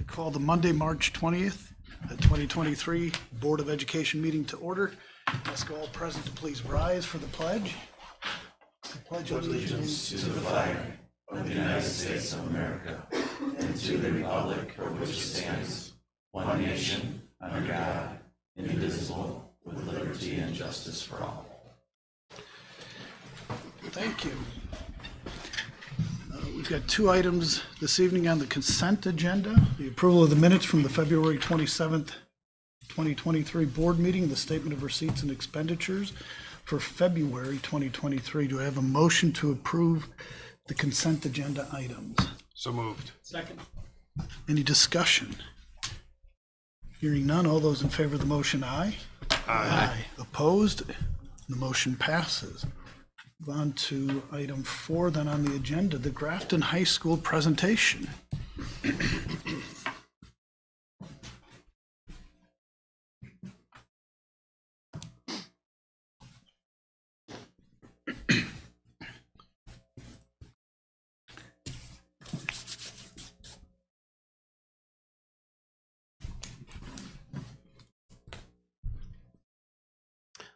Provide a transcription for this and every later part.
To call the Monday, March 20th, 2023 Board of Education meeting to order. Ask all present to please rise for the pledge. I pledge allegiance to the flag of the United States of America and to the republic for which it stands, one nation, under God, indivisible, with liberty and justice for all. Thank you. We've got two items this evening on the consent agenda. The approval of the minutes from the February 27th, 2023 board meeting, the statement of receipts and expenditures for February 2023. Do I have a motion to approve the consent agenda items? So moved. Second. Any discussion? Hearing none, all those in favor of the motion, aye. Aye. Opposed? The motion passes. Move on to item 4 then on the agenda, the Grafton High School presentation.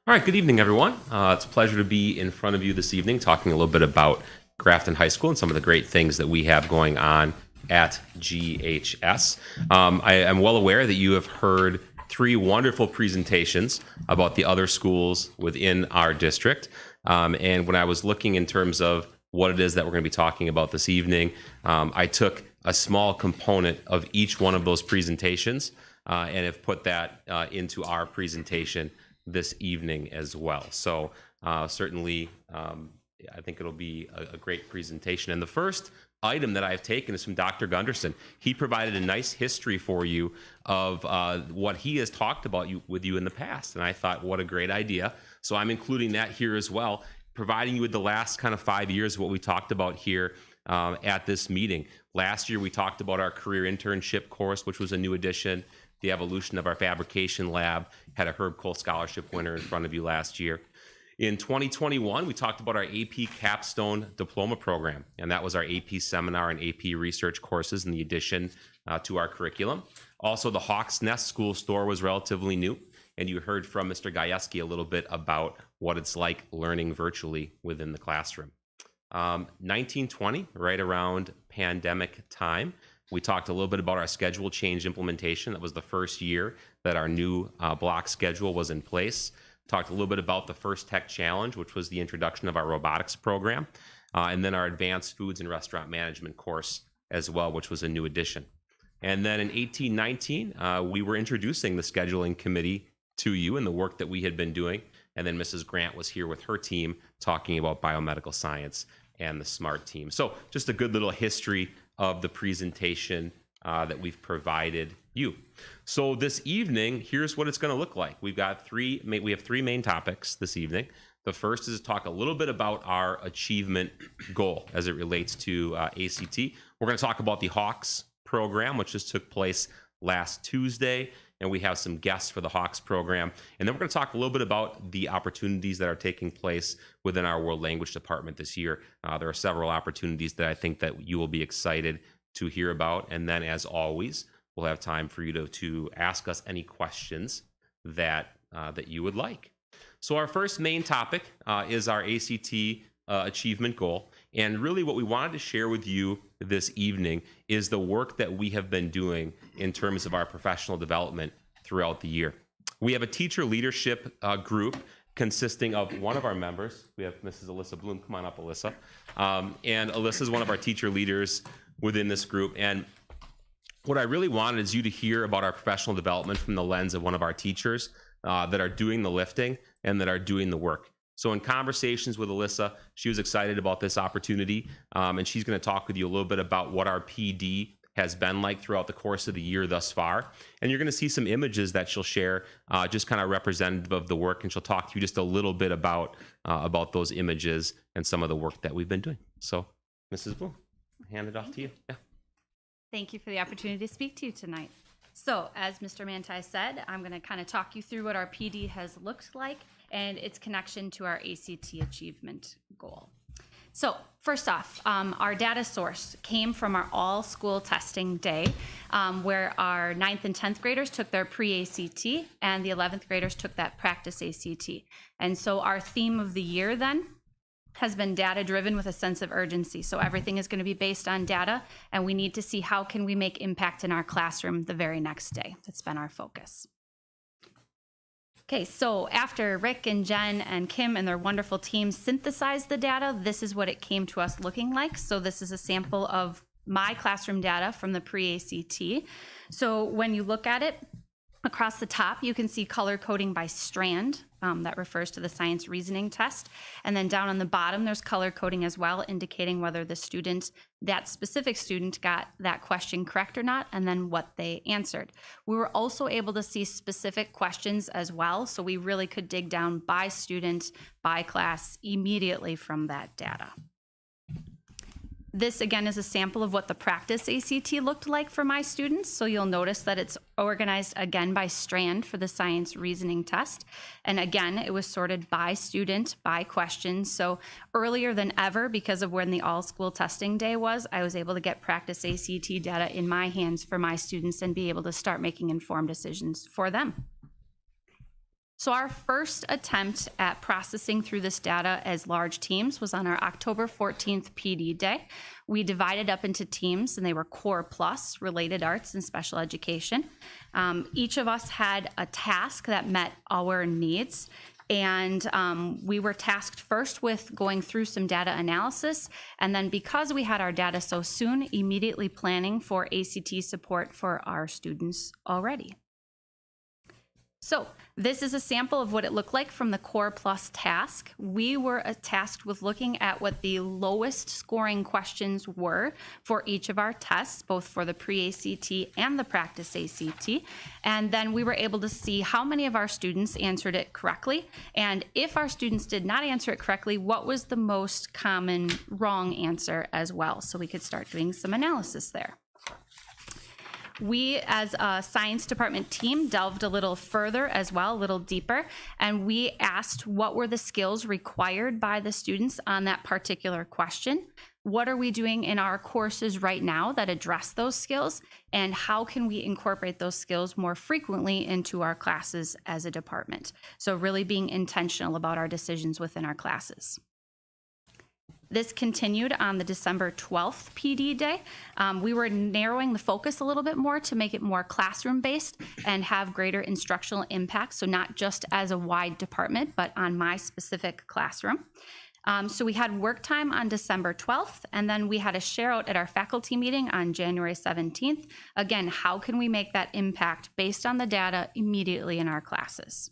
All right, good evening, everyone. It's a pleasure to be in front of you this evening talking a little bit about Grafton High School and some of the great things that we have going on at GHS. I am well aware that you have heard 3 wonderful presentations about the other schools within our district. And when I was looking in terms of what it is that we're going to be talking about this evening, I took a small component of each one of those presentations and have put that into our presentation this evening as well. So certainly, I think it'll be a great presentation. And the first item that I've taken is from Dr. Gunderson. He provided a nice history for you of what he has talked about with you in the past. And I thought, what a great idea. So I'm including that here as well, providing you with the last kind of 5 years of what we talked about here at this meeting. Last year, we talked about our career internship course, which was a new addition. The evolution of our fabrication lab, had a Herb Cole Scholarship winner in front of you last year. In 2021, we talked about our AP Capstone Diploma Program, and that was our AP Seminar and AP Research courses in the addition to our curriculum. Also, the Hawks Nest School Store was relatively new, and you heard from Mr. Gajewski a little bit about what it's like learning virtually within the classroom. 1920, right around pandemic time, we talked a little bit about our schedule change implementation. That was the first year that our new block schedule was in place. Talked a little bit about the First Tech Challenge, which was the introduction of our robotics program, and then our Advanced Foods and Restaurant Management course as well, which was a new addition. And then in 1819, we were introducing the scheduling committee to you and the work that we had been doing. And then Mrs. Grant was here with her team talking about biomedical science and the SMART team. So just a good little history of the presentation that we've provided you. So this evening, here's what it's going to look like. We have 3 main topics this evening. The first is to talk a little bit about our achievement goal as it relates to ACT. We're going to talk about the Hawks program, which just took place last Tuesday, and we have some guests for the Hawks program. And then we're going to talk a little bit about the opportunities that are taking place within our World Language Department this year. There are several opportunities that I think that you will be excited to hear about. And then, as always, we'll have time for you to ask us any questions that you would like. So our first main topic is our ACT achievement goal. And really what we wanted to share with you this evening is the work that we have been doing in terms of our professional development throughout the year. We have a teacher leadership group consisting of one of our members. We have Mrs. Alyssa Bloom. Come on up, Alyssa. And Alyssa is one of our teacher leaders within this group. And what I really wanted is you to hear about our professional development from the lens of one of our teachers that are doing the lifting and that are doing the work. So in conversations with Alyssa, she was excited about this opportunity, and she's going to talk with you a little bit about what our PD has been like throughout the course of the year thus far. And you're going to see some images that she'll share, just kind of representative of the work, and she'll talk to you just a little bit about those images and some of the work that we've been doing. So, Mrs. Bloom, hand it off to you. Yeah. Thank you for the opportunity to speak to you tonight. So, as Mr. Manti said, I'm going to kind of talk you through what our PD has looked like and its connection to our ACT achievement goal. So first off, our data source came from our all-school testing day, where our 9th and 10th graders took their pre-ACT and the 11th graders took that practice ACT. And so our theme of the year then has been data-driven with a sense of urgency. So everything is going to be based on data, and we need to see how can we make impact in our classroom the very next day. That's been our focus. Okay, so after Rick and Jen and Kim and their wonderful teams synthesized the data, this is what it came to us looking like. So this is a sample of my classroom data from the pre-ACT. So when you look at it, across the top, you can see color coding by strand. That refers to the science reasoning test. And then down on the bottom, there's color coding as well, indicating whether the student, that specific student, got that question correct or not, and then what they answered. We were also able to see specific questions as well, so we really could dig down by student, by class, immediately from that data. This, again, is a sample of what the practice ACT looked like for my students. So you'll notice that it's organized, again, by strand for the science reasoning test. And again, it was sorted by student, by question. So earlier than ever, because of when the all-school testing day was, I was able to get practice ACT data in my hands for my students and be able to start making informed decisions for them. So our first attempt at processing through this data as large teams was on our October 14th PD day. We divided up into teams, and they were Core Plus, Related Arts, and Special Education. Each of us had a task that met our needs. And we were tasked first with going through some data analysis, and then because we had our data so soon, immediately planning for ACT support for our students already. So this is a sample of what it looked like from the Core Plus task. We were tasked with looking at what the lowest scoring questions were for each of our tests, both for the pre-ACT and the practice ACT. And then we were able to see how many of our students answered it correctly. And if our students did not answer it correctly, what was the most common wrong answer as well. So we could start doing some analysis there. We, as a science department team, delved a little further as well, a little deeper, and we asked what were the skills required by the students on that particular question. What are we doing in our courses right now that address those skills, and how can we incorporate those skills more frequently into our classes as a department? So really being intentional about our decisions within our classes. This continued on the December 12th PD day. We were narrowing the focus a little bit more to make it more classroom-based and have greater instructional impact, so not just as a wide department, but on my specific classroom. So we had work time on December 12th, and then we had a share out at our faculty meeting on January 17th. Again, how can we make that impact based on the data immediately in our classes?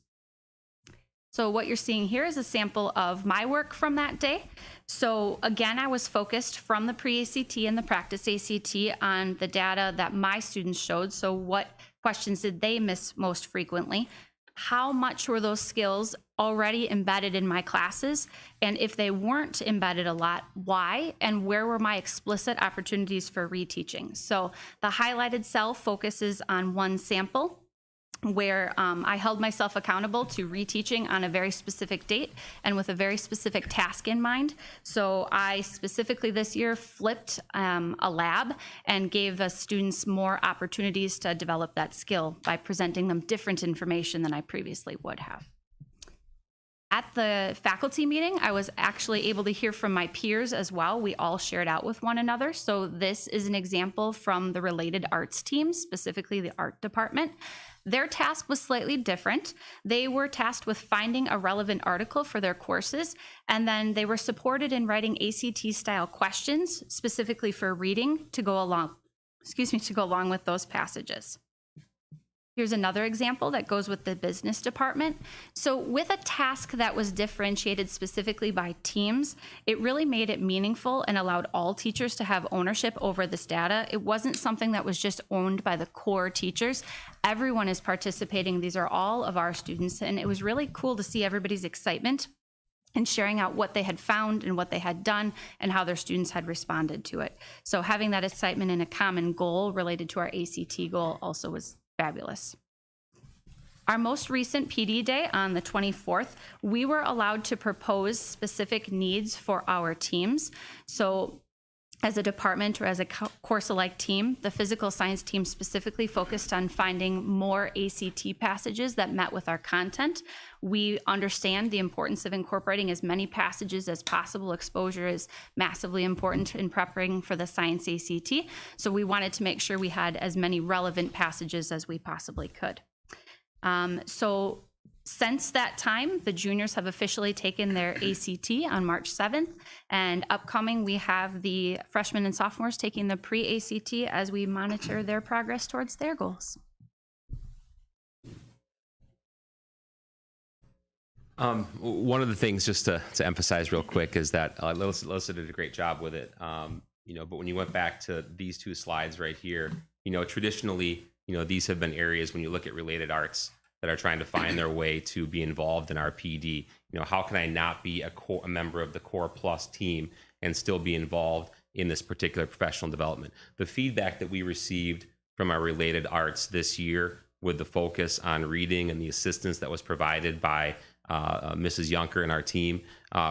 So what you're seeing here is a sample of my work from that day. So again, I was focused from the pre-ACT and the practice ACT on the data that my students showed. So what questions did they miss most frequently? How much were those skills already embedded in my classes? And if they weren't embedded a lot, why? And where were my explicit opportunities for reteaching? So the highlighted cell focuses on one sample, where I held myself accountable to reteaching on a very specific date and with a very specific task in mind. So I specifically this year flipped a lab and gave the students more opportunities to develop that skill by presenting them different information than I previously would have. At the faculty meeting, I was actually able to hear from my peers as well. We all shared out with one another. So this is an example from the Related Arts team, specifically the art department. Their task was slightly different. They were tasked with finding a relevant article for their courses, and then they were supported in writing ACT-style questions, specifically for reading, to go along with those passages. Here's another example that goes with the business department. So with a task that was differentiated specifically by teams, it really made it meaningful and allowed all teachers to have ownership over this data. It wasn't something that was just owned by the core teachers. Everyone is participating. These are all of our students, and it was really cool to see everybody's excitement and sharing out what they had found and what they had done and how their students had responded to it. So having that excitement and a common goal related to our ACT goal also was fabulous. Our most recent PD day on the 24th, we were allowed to propose specific needs for our teams. So as a department or as a course-alike team, the physical science team specifically focused on finding more ACT passages that met with our content. We understand the importance of incorporating as many passages as possible. Exposure is massively important in preparing for the science ACT. So we wanted to make sure we had as many relevant passages as we possibly could. So since that time, the juniors have officially taken their ACT on March 7th, and upcoming we have the freshmen and sophomores taking the pre-ACT as we monitor their progress towards their goals. One of the things, just to emphasize real quick, is that Alyssa did a great job with it. But when you went back to these two slides right here, traditionally, these have been areas when you look at related arts that are trying to find their way to be involved in our PD. How can I not be a member of the Core Plus team and still be involved in this particular professional development? The feedback that we received from our related arts this year, with the focus on reading and the assistance that was provided by Mrs. Yunker and our team,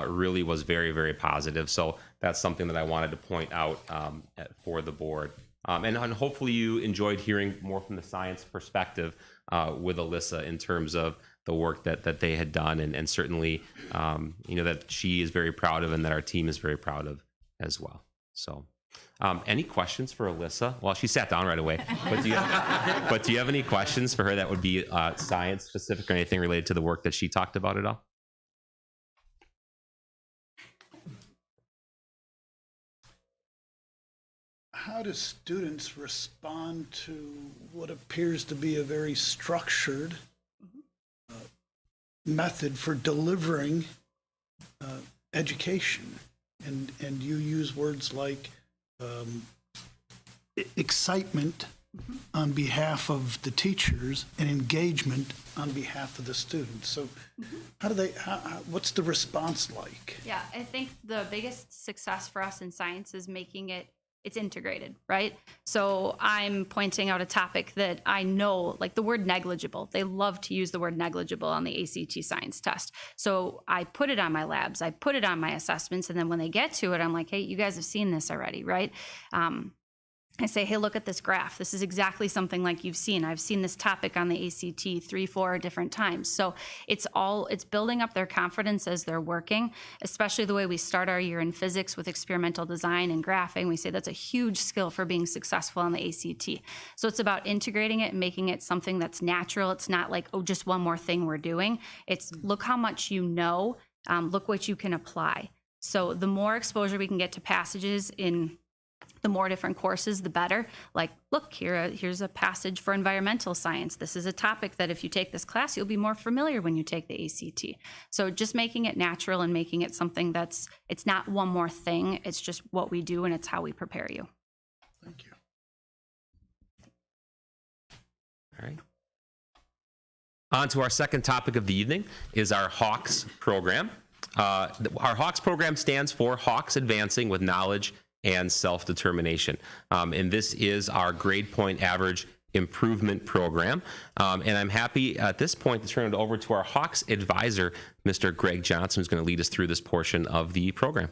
really was very, very positive. So that's something that I wanted to point out for the board. And hopefully you enjoyed hearing more from the science perspective with Alyssa in terms of the work that they had done, and certainly that she is very proud of and that our team is very proud of as well. So any questions for Alyssa? Well, she sat down right away, but do you have any questions for her that would be science specific or anything related to the work that she talked about at all? How do students respond to what appears to be a very structured method for delivering education? And you use words like excitement on behalf of the teachers and engagement on behalf of the students. So what's the response like? Yeah, I think the biggest success for us in science is making it's integrated, right? So I'm pointing out a topic that I know, like the word negligible. They love to use the word negligible on the ACT science test. So I put it on my labs, I put it on my assessments, and then when they get to it, I'm like, hey, you guys have seen this already, right? I say, hey, look at this graph. This is exactly something like you've seen. I've seen this topic on the ACT 3-4 different times. So it's building up their confidence as they're working, especially the way we start our year in physics with experimental design and graphing. We say that's a huge skill for being successful on the ACT. So it's about integrating it and making it something that's natural. It's not like, oh, just one more thing we're doing. It's look how much you know, look what you can apply. So the more exposure we can get to passages in the more different courses, the better. Like, look, here's a passage for environmental science. This is a topic that if you take this class, you'll be more familiar when you take the ACT. So just making it natural and making it something it's not one more thing. It's just what we do and it's how we prepare you. Thank you. All right. On to our second topic of the evening is our Hawks program. Our Hawks program stands for Hawks Advancing with Knowledge and Self-Determination. And this is our grade point average improvement program. And I'm happy at this point to turn it over to our Hawks advisor, Mr. Greg Johnson, who's going to lead us through this portion of the program.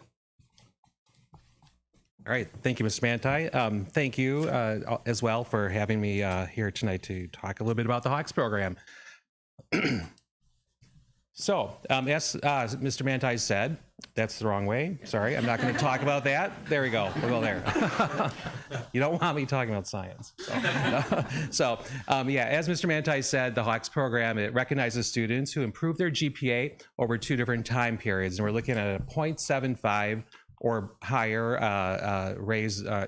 All right. Thank you, Mr. Manti. Thank you as well for having me here tonight to talk a little bit about the Hawks program. So, as Mr. Manti said, that's the wrong way. Sorry, I'm not going to talk about that. There we go. We'll go there. You don't want me talking about science. So, as Mr. Manti said, the Hawks program, it recognizes students who improve their GPA over 2 different time periods. And we're looking at a 0.75 or higher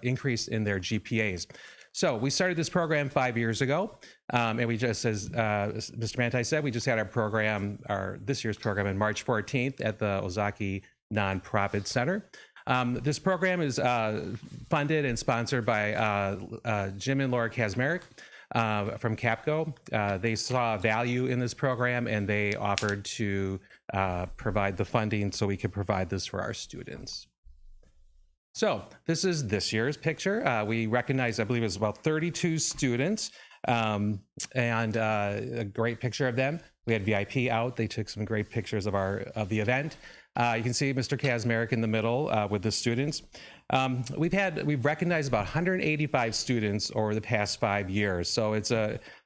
increase in their GPAs. So we started this program 5 years ago, and we just, as Mr. Manti said, we just had this year's program on March 14th at the Ozaki Nonprofit Center. This program is funded and sponsored by Jim and Laura Kazmarek from CAPCO. They saw value in this program, and they offered to provide the funding so we could provide this for our students. So this is this year's picture. We recognize, I believe it was about 32 students and a great picture of them. We had VIP out. They took some great pictures of the event. You can see Mr. Kazmarek in the middle with the students. We've recognized about 185 students over the past 5 years. So it's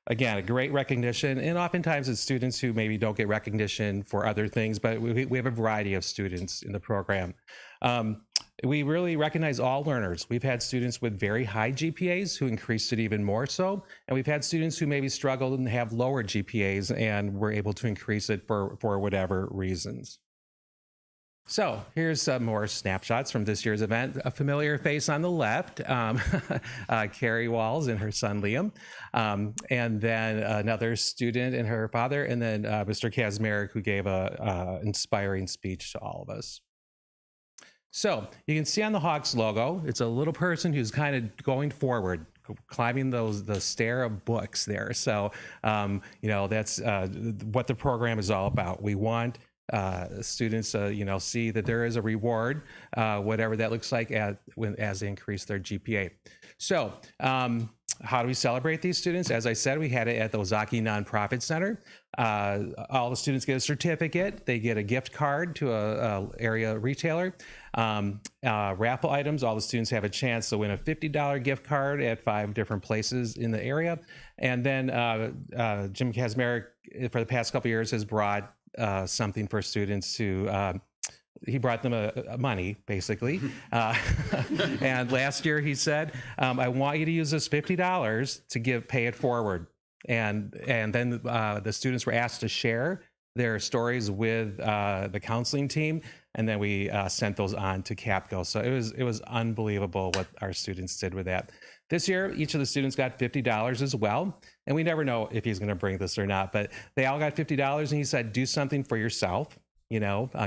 again, a great recognition. And oftentimes it's students who maybe don't get recognition for other things, but we have a variety of students in the program. We really recognize all learners. We've had students with very high GPAs who increased it even more so. And we've had students who maybe struggled and have lower GPAs and were able to increase it for whatever reasons. So here's some more snapshots from this year's event. A familiar face on the left, Carrie Walls and her son Liam, and then another student and her father, and then Mr. Kazmarek, who gave a inspiring speech to all of us. So you can see on the Hawks logo, it's a little person who's kind of going forward, climbing the stair of books there. So that's what the program is all about. We want students see that there is a reward, whatever that looks like as they increase their GPA. So how do we celebrate these students? As I said, we had it at the Ozaki Nonprofit Center. All the students get a certificate. They get a gift card to a area retailer. Raffle items, all the students have a chance to win a $50 gift card at 5 different places in the area. And then Jim Kazmarek, for the past couple of years, has brought something for students to he brought them a money, basically. And last year he said, I want you to use this $50 to pay it forward. And then the students were asked to share their stories with the counseling team. And then we sent those on to Capco. So it was unbelievable what our students did with that. This year, each of the students got $50 as well. And we never know if he's going to bring this or not, but they all got $50. And he said, do something for yourself.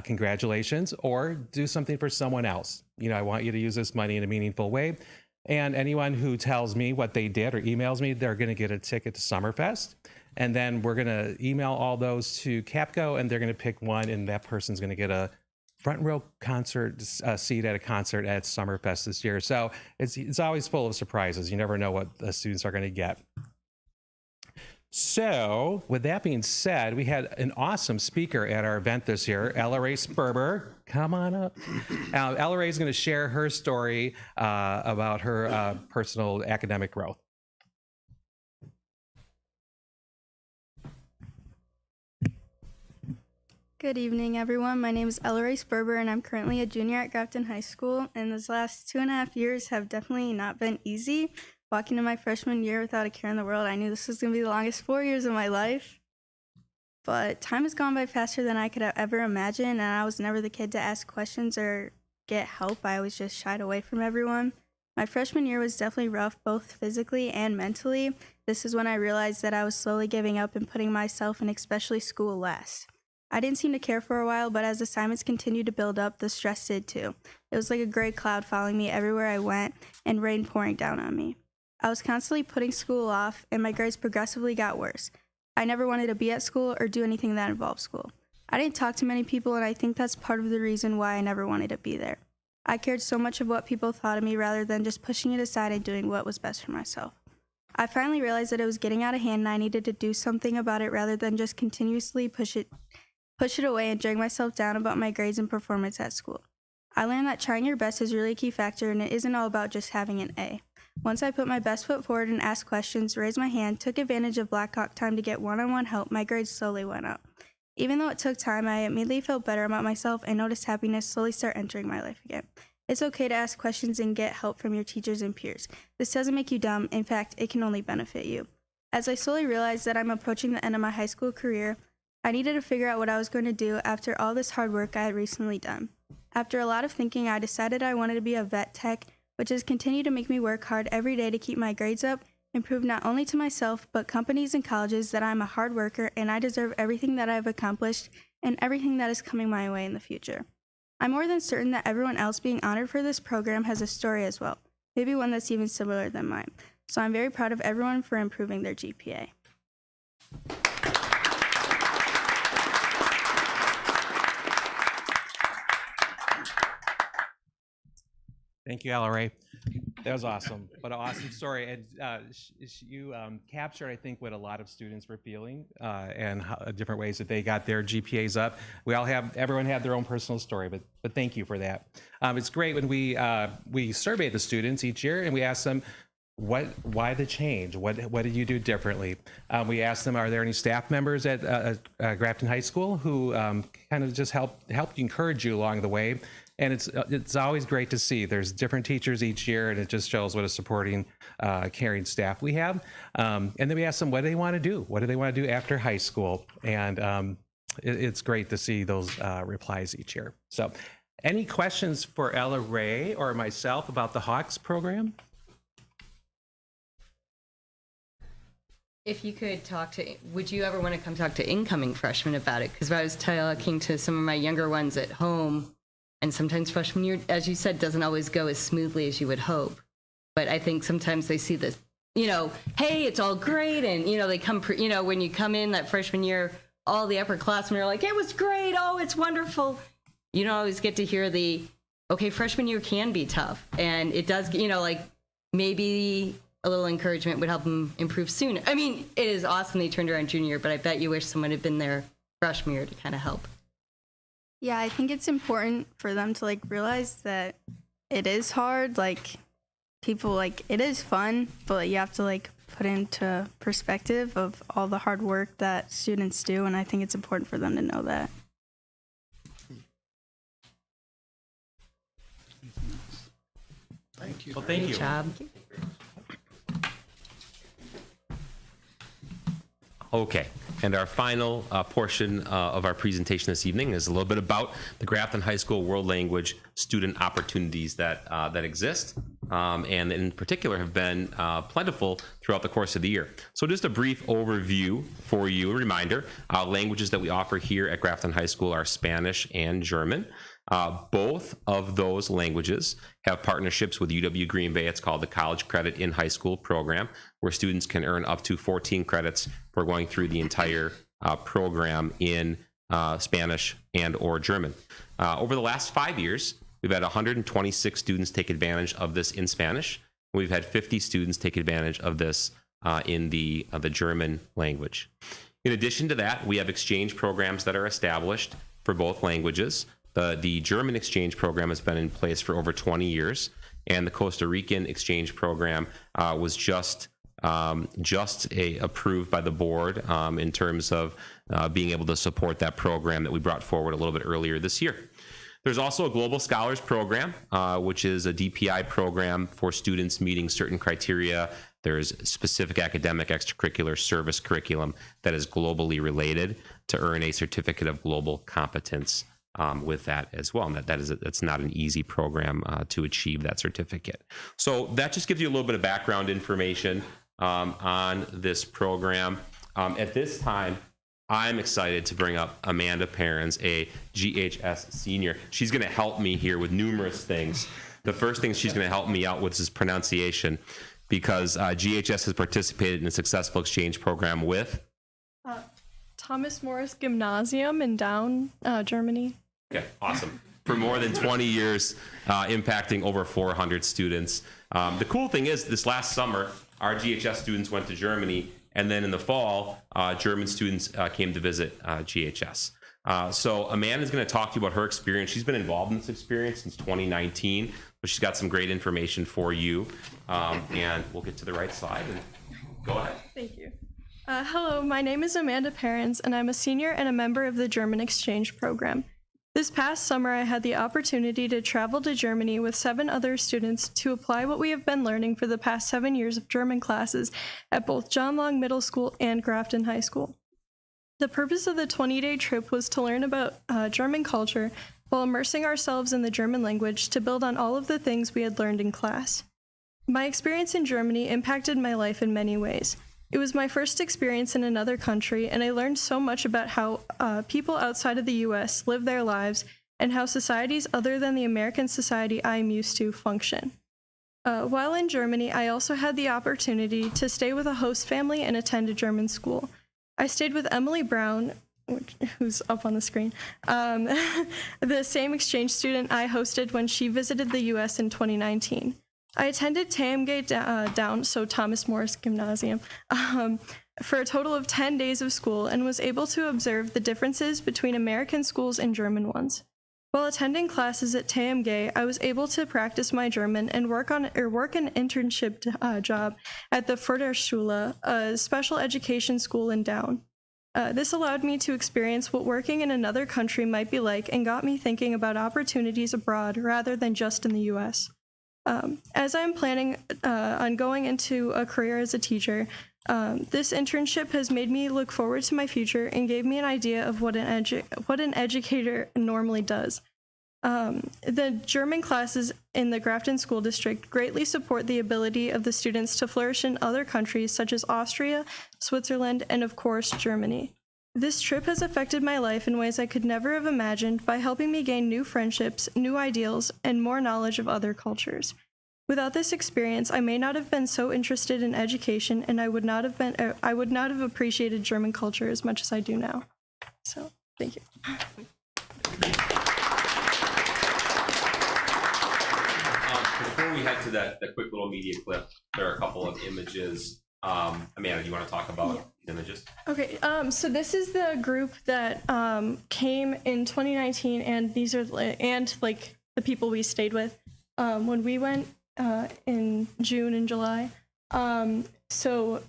Congratulations, or do something for someone else. I want you to use this money in a meaningful way. And anyone who tells me what they did or emails me, they're going to get a ticket to Summerfest. And then we're going to email all those to Capco, and they're going to pick one, and that person's going to get a front row concert seat at a concert at Summerfest this year. So it's always full of surprises. You never know what the students are going to get. So with that being said, we had an awesome speaker at our event this year, Ella Ray Sperber. Come on up. Ella Ray is going to share her story about her personal academic growth. Good evening, everyone. My name is Ella Ray Sperber, and I'm currently a junior at Grafton High School. And these last 2.5 years have definitely not been easy. Walking into my freshman year without a care in the world, I knew this was going to be the longest 4 years of my life. But time has gone by faster than I could have ever imagined, and I was never the kid to ask questions or get help. I always just shied away from everyone. My freshman year was definitely rough, both physically and mentally. This is when I realized that I was slowly giving up and putting myself and especially school last. I didn't seem to care for a while, but as assignments continued to build up, the stress did too. It was like a gray cloud following me everywhere I went and rain pouring down on me. I was constantly putting school off, and my grades progressively got worse. I never wanted to be at school or do anything that involved school. I didn't talk to many people, and I think that's part of the reason why I never wanted to be there. I cared so much of what people thought of me rather than just pushing it aside and doing what was best for myself. I finally realized that it was getting out of hand and I needed to do something about it rather than just continuously push it away and drag myself down about my grades and performance at school. I learned that trying your best is really a key factor, and it isn't all about just having an A. Once I put my best foot forward and asked questions, raised my hand, took advantage of Black Hawk time to get one-on-one help, my grades slowly went up. Even though it took time, I immediately felt better about myself and noticed happiness slowly start entering my life again. It's okay to ask questions and get help from your teachers and peers. This doesn't make you dumb. In fact, it can only benefit you. As I slowly realized that I'm approaching the end of my high school career, I needed to figure out what I was going to do after all this hard work I had recently done. After a lot of thinking, I decided I wanted to be a vet tech, which has continued to make me work hard every day to keep my grades up and prove not only to myself, but companies and colleges that I'm a hard worker and I deserve everything that I've accomplished and everything that is coming my way in the future. I'm more than certain that everyone else being honored for this program has a story as well, maybe one that's even similar than mine. So I'm very proud of everyone for improving their GPA. Thank you, Ella Ray. That was awesome. What an awesome story. And you captured, I think, what a lot of students were feeling and how, different ways that they got their GPAs up. Everyone had their own personal story, but thank you for that. It's great when we survey the students each year and we ask them, why the change? What did you do differently? We asked them, are there any staff members at Grafton High School who kind of just helped encourage you along the way? And it's always great to see. There's different teachers each year, and it just shows what a supporting, caring staff we have. And then we asked them, what do they want to do? What do they want to do after high school? And it's great to see those replies each year. So any questions for Ella Ray or myself about the Hawks program? If you could would you ever want to come talk to incoming freshmen about it? Because I was talking to some of my younger ones at home, and sometimes freshman year, as you said, doesn't always go as smoothly as you would hope. But I think sometimes they see this, hey, it's all great. And, they come, when you come in that freshman year, all the upperclassmen are like, it was great. Oh, it's wonderful. You don't always get to hear okay, freshman year can be tough. And it does, maybe a little encouragement would help them improve sooner. I mean, it is awesome they turned around junior year, but I bet you wish someone had been there freshman year to kind of help. Yeah, I think it's important for them to realize that it is hard. People it is fun, but you have to put into perspective of all the hard work that students do, and I think it's important for them to know that. Thank you. Well, thank you. Good job. Okay, and our final portion of our presentation this evening is a little bit about the Grafton High School World Language student opportunities that exist, and in particular have been plentiful throughout the course of the year. So just a brief overview for you, a reminder, languages that we offer here at Grafton High School are Spanish and German. Both of those languages have partnerships with UW Green Bay. It's called the College Credit in High School program, where students can earn up to 14 credits for going through the entire program in Spanish and or German. Over the last 5 years, we've had 126 students take advantage of this in Spanish. We've had 50 students take advantage of this in the German language. In addition to that, we have exchange programs that are established for both languages. The German exchange program has been in place for over 20 years, and the Costa Rican exchange program was just approved by the board in terms of being able to support that program that we brought forward a little bit earlier this year. There's also a Global Scholars Program, which is a DPI program for students meeting certain criteria. There's specific academic extracurricular service curriculum that is globally related to earn a certificate of global competence with that as well. And that's not an easy program to achieve that certificate. So that just gives you a little bit of background information on this program. At this time, I'm excited to bring up Amanda Perrins, a GHS senior. She's going to help me here with numerous things. The first thing she's going to help me out with is pronunciation, because GHS has participated in a successful exchange program with Thomas Morris Gymnasium in Down, Germany. Okay, awesome. For more than 20 years, impacting over 400 students. The cool thing is, this last summer, our GHS students went to Germany, and then in the fall, German students came to visit GHS. So Amanda's going to talk to you about her experience. She's been involved in this experience since 2019, but she's got some great information for you. And we'll get to the right slide. And go ahead. Thank you. Hello, my name is Amanda Perrins, and I'm a senior and a member of the German Exchange Program. This past summer, I had the opportunity to travel to Germany with 7 other students to apply what we have been learning for the past 7 years of German classes at both John Long Middle School and Grafton High School. The purpose of the 20-day trip was to learn about German culture while immersing ourselves in the German language to build on all of the things we had learned in class. My experience in Germany impacted my life in many ways. It was my first experience in another country, and I learned so much about how people outside of the U.S. live their lives and how societies other than the American society I am used to function. While in Germany, I also had the opportunity to stay with a host family and attend a German school. I stayed with Emily Brown, who's up on the screen, the same exchange student I hosted when she visited the U.S. in 2019. I attended TAMG Down, so Thomas Morris Gymnasium, for a total of 10 days of school and was able to observe the differences between American schools and German ones. While attending classes at TAMG, I was able to practice my German and work an internship job at the Förderschule, a special education school in Down. This allowed me to experience what working in another country might be like and got me thinking about opportunities abroad rather than just in the US. As I'm planning on going into a career as a teacher, this internship has made me look forward to my future and gave me an idea of what an educator normally does. The German classes in the Grafton School District greatly support the ability of the students to flourish in other countries such as Austria, Switzerland, and of course, Germany. This trip has affected my life in ways I could never have imagined by helping me gain new friendships, new ideals, and more knowledge of other cultures. Without this experience, I may not have been so interested in education, and I would not have appreciated German culture as much as I do now. So, thank you. Before we head to that quick little media clip, there are a couple of images. Amanda, do you want to talk about these images? Okay, so this is the group that came in 2019, and these are like the people we stayed with when we went in June and July. Some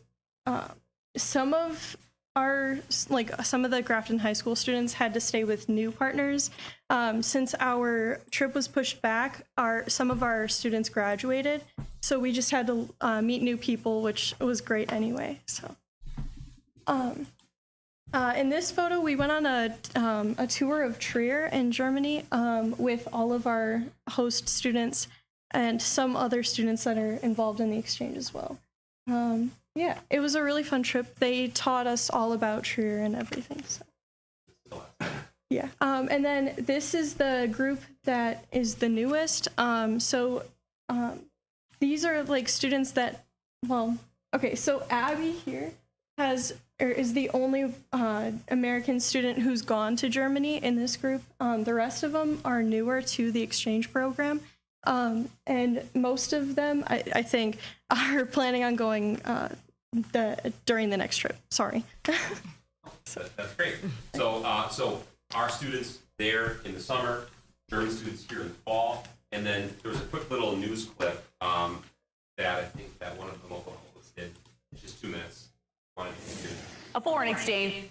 of the Grafton High School students had to stay with new partners. Since our trip was pushed back, some of our students graduated, so we just had to meet new people, which was great anyway. So, in this photo, we went on a tour of Trier in Germany with all of our host students and some other students that are involved in the exchange as well. Yeah, it was a really fun trip. They taught us all about Trier and everything. So. Yeah, and then this is the group that is the newest. These are like students that, so Abby here is the only American student who's gone to Germany in this group. The rest of them are newer to the exchange program. And most of them, I think, are planning on going during the next trip. Sorry. That's great. So our students there in the summer, German students here in the fall, and then there was a quick little news clip that I think that one of the local outlets did. It's just 2 minutes. A foreign exchange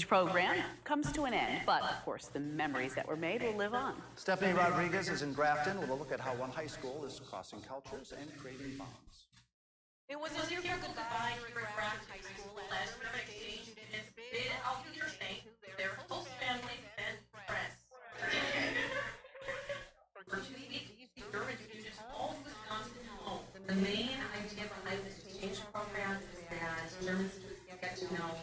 program comes to an end, but of course the memories that were made will live on. Stephanie Rodriguez is in Grafton with a look at how one high school is crossing cultures and creating bonds. It was a tearful goodbye to Grafton High School as German exchange students bid adieu to their host families and friends. For 2 weeks, these German students called Wisconsin home. The main idea behind this exchange program is that German students get to know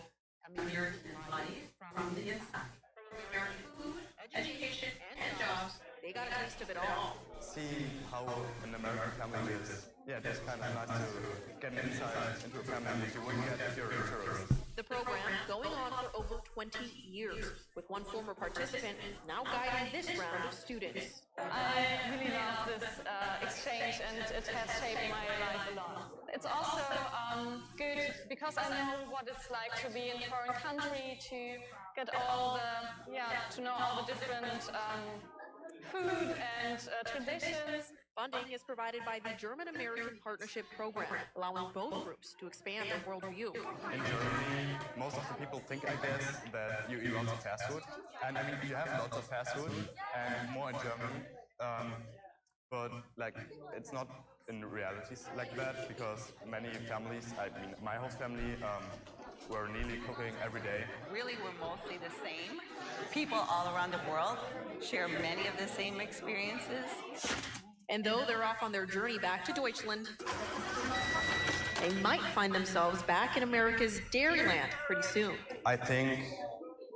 American life from the inside. From American food, education, and jobs, they got a taste of it all. See how an American family lives. Yeah, that's kind of nice to get an insight into a family you wouldn't get if you're a tourist. The program going on for over 20 years, with one former participant now guiding this round of students. I really love this exchange, and it has shaped my life a lot. It's also good because I know what it's like to be in a foreign country, to get to know all the different food and traditions. Funding is provided by the German-American Partnership Program, allowing both groups to expand their worldview. In Germany, most of the people think, I guess, that you eat lots of fast food. And I mean, you have lots of fast food, and more in Germany. But it's not in reality like that, because many families, my whole family, were nearly cooking every day. Really, we're mostly the same. People all around the world share many of the same experiences. And though they're off on their journey back to Deutschland, they might find themselves back in America's Dairyland pretty soon. I think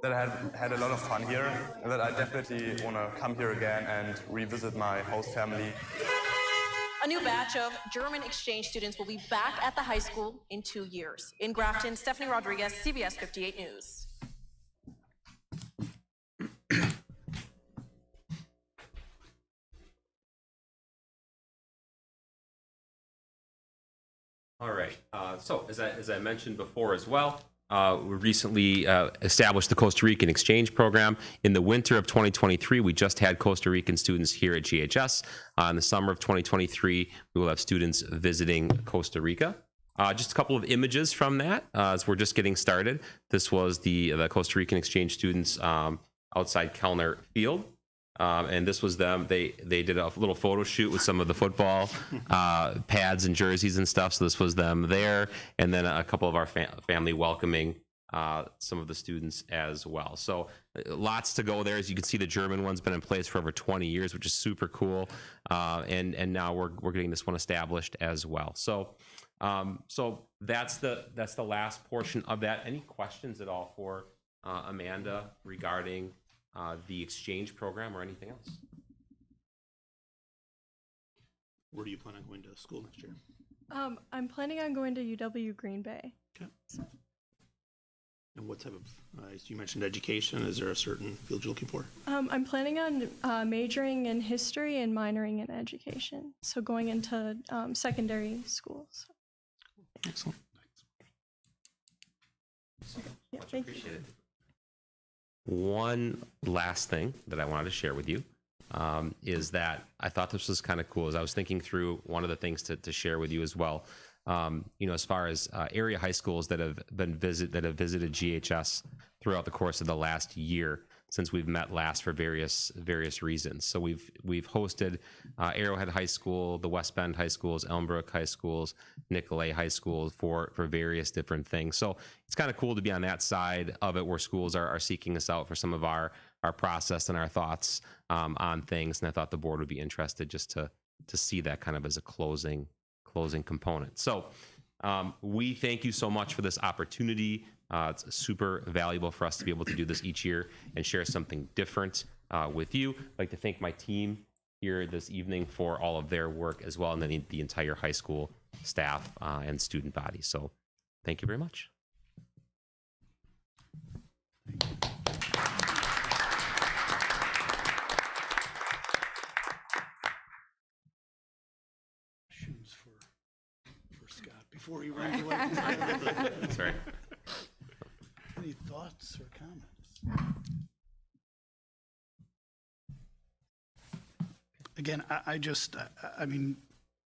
that I had a lot of fun here, and that I definitely want to come here again and revisit my host family. A new batch of German exchange students will be back at the high school in 2 years. In Grafton, Stephanie Rodriguez, CBS 58 News. All right. So as I mentioned before as well, we recently established the Costa Rican exchange program. In the winter of 2023, we just had Costa Rican students here at GHS. In the summer of 2023, we will have students visiting Costa Rica. Just a couple of images from that as we're just getting started. This was the Costa Rican exchange students outside Kellner Field. And this was them. They did a little photo shoot with some of the football pads and jerseys and stuff. So this was them there, and then a couple of our family welcoming some of the students as well. So lots to go there. As you can see, the German one's been in place for over 20 years, which is super cool. And now we're getting this one established as well. So that's the last portion of that. Any questions at all for Amanda regarding the exchange program or anything else? Where do you plan on going to school next year? I'm planning on going to UW Green Bay. Okay. And what type of, you mentioned education. Is there a certain field you're looking for? I'm planning on majoring in history and minoring in education. So going into secondary schools. Excellent. Yeah, Much thank you. appreciated. One last thing that I wanted to share with you is that I thought this was kind of cool. As I was thinking through one of the things to share with you as well, as far as area high schools that have visited GHS throughout the course of the last year since we've met last for various reasons. So we've hosted Arrowhead High School, the West Bend High Schools, Elmbrook High Schools, Nicolay High School for various different things. So it's kind of cool to be on that side of it where schools are seeking us out for some of our process and our thoughts on things. And I thought the board would be interested just to see that kind of as a closing component. So we thank you so much for this opportunity. It's super valuable for us to be able to do this each year and share something different with you. I'd like to thank my team here this evening for all of their work as well, and then the entire high school staff and student body. So thank you very much. Questions for Scott before he runs away? Sorry. Any thoughts or comments? Again, I mean,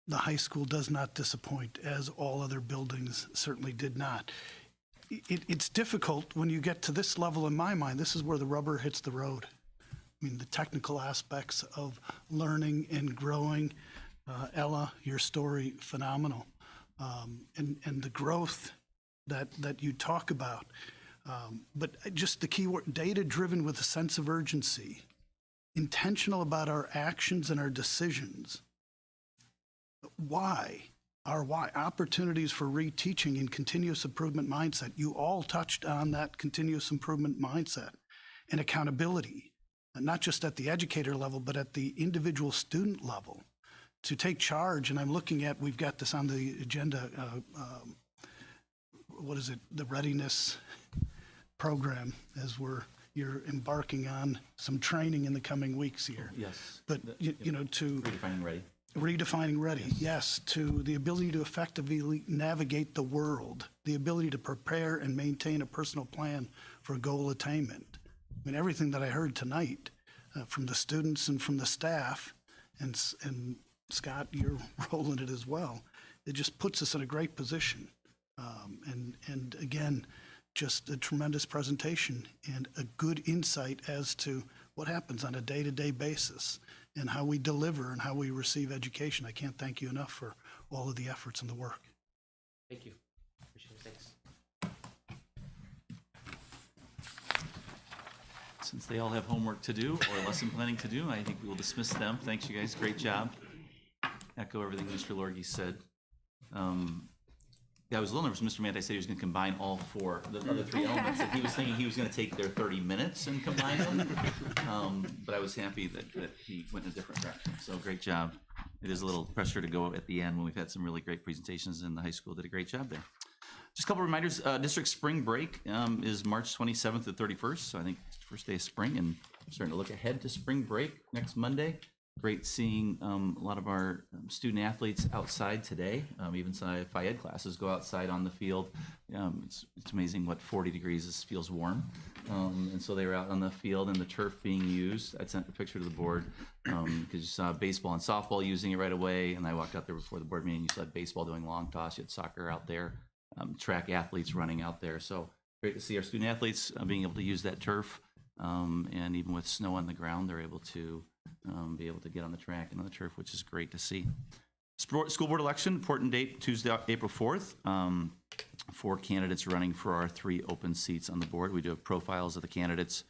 the high school does not disappoint, as all other buildings certainly did not. It's difficult when you get to this level, in my mind. This is where the rubber hits the road. I mean, the technical aspects of learning and growing. Ella, your story, phenomenal. And the growth that you talk about. But just the key word, data-driven with a sense of urgency, intentional about our actions and our decisions. Why? Our why? Opportunities for reteaching and continuous improvement mindset. You all touched on that continuous improvement mindset and accountability, not just at the educator level, but at the individual student level, to take charge. And I'm looking at, we've got this on the agenda, what is it, the readiness program, as you're embarking on some training in the coming weeks here. Yes. But, to Redefining ready. yes, to the ability to effectively navigate the world, the ability to prepare and maintain a personal plan for goal attainment. I mean, everything that I heard tonight from the students and from the staff, and Scott, you're rolling it as well, it just puts us in a great position. And again, just a tremendous presentation and a good insight as to what happens on a day-to-day basis and how we deliver and how we receive education. I can't thank you enough for all of the efforts and the work. Thank you. Appreciate it. Thanks. Since they all have homework to do or lesson planning to do, I think we will dismiss them. Thanks, you guys. Great job. Echo everything Mr. Lorgy said. I was a little nervous. Mr. Manti said he was going to combine all four, the other three elements. That he was thinking he was going to take their 30 minutes and combine them. But I was happy that he went in a different direction. So great job. It is a little pressure to go at the end when we've had some really great presentations, and the high school did a great job there. Just a couple of reminders. District spring break is March 27th to 31st. So I think it's the first day of spring, and I'm starting to look ahead to spring break next Monday. great seeing a lot of our student athletes outside today. Even some Phi Ed classes go outside on the field. It's amazing what 40 degrees feels warm. And so they were out on the field and the turf being used. I sent a picture to the board because you saw baseball and softball using it right away. And I walked out there before the board meeting. You saw baseball doing long toss. You had soccer out there, track athletes running out there. So great to see our student athletes being able to use that turf. And even with snow on the ground, they're able to be able to get on the track and on the turf, which is great to see. School board election, important date, Tuesday, April 4th. 4 candidates running for our 3 open seats on the board. We do have profiles of the candidates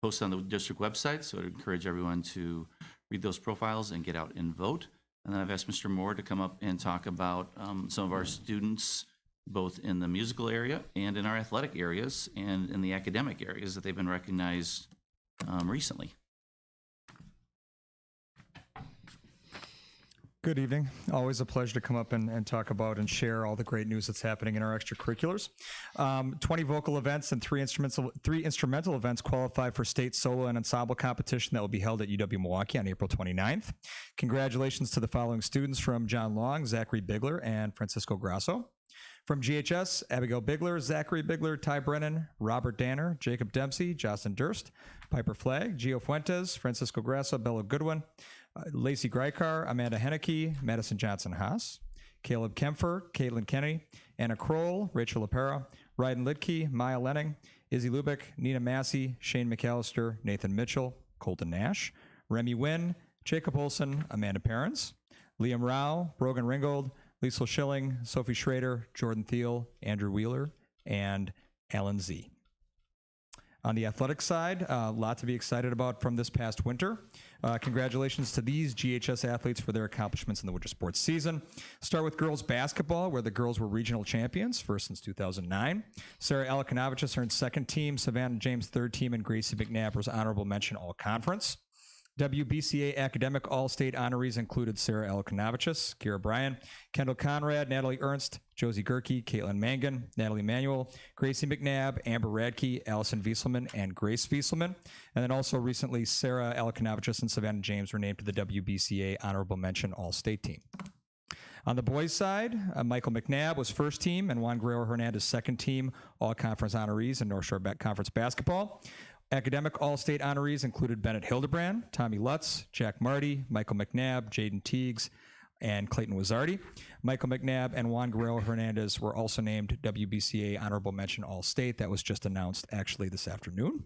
posted on the district website, so I'd encourage everyone to read those profiles and get out and vote. And then I've asked Mr. Moore to come up and talk about some of our students, both in the musical area and in our athletic areas and in the academic areas that they've been recognized recently. Good evening. Always a pleasure to come up and talk about and share all the great news that's happening in our extracurriculars. 20 vocal events and three instrumental events qualify for state solo and ensemble competition that will be held at UW-Milwaukee on April 29th. Congratulations to the following students from John Long, Zachary Bigler, and Francisco Grasso. From GHS, Abigail Bigler, Zachary Bigler, Ty Brennan, Robert Danner, Jacob Dempsey, Jocelyn Durst, Piper Flagg, Gio Fuentes, Francisco Grasso, Bella Goodwin, Lacey Greikar, Amanda Henneke, Madison Johnson-Haas, Caleb Kempfer, Caitlin Kennedy, Anna Kroll, Rachel LaPera, Ryden Lidke, Maya Lenning, Izzy Lubick, Nina Massey, Shane McAllister, Nathan Mitchell, Colton Nash, Remy Wynn, Jacob Olson, Amanda Perrins, Liam Rao, Brogan Ringgold, Liesl Schilling, Sophie Schrader, Jordan Thiel, Andrew Wheeler, and Alan Z. On the athletic side, a lot to be excited about from this past winter. Congratulations to these GHS athletes for their accomplishments in the winter sports season. Start with girls basketball, where the girls were regional champions, first since 2009. Sarah Alekanovich earned second team, Savannah James third team, and Gracie McNabb was honorable mention all conference. WBCA academic all-state honorees included Sarah Alekanovich, Kira Bryan, Kendall Conrad, Natalie Ernst, Josie Gerke, Caitlin Mangan, Natalie Manuel, Gracie McNabb, Amber Radke, Allison Wieselman, and Grace Wieselman. And then also recently, Sarah Alekanovich and Savannah James were named to the WBCA honorable mention all-state team. On the boys' side, Michael McNabb was first team and Juan Guerrero Hernandez second team all-conference honorees in North Shore Conference basketball. Academic all-state honorees included Bennett Hildebrand, Tommy Lutz, Jack Marty, Michael McNabb, Jaden Teagues, and Clayton Wizardi. Michael McNabb and Juan Guerrero Hernandez were also named WBCA Honorable Mention All-State. That was just announced actually this afternoon.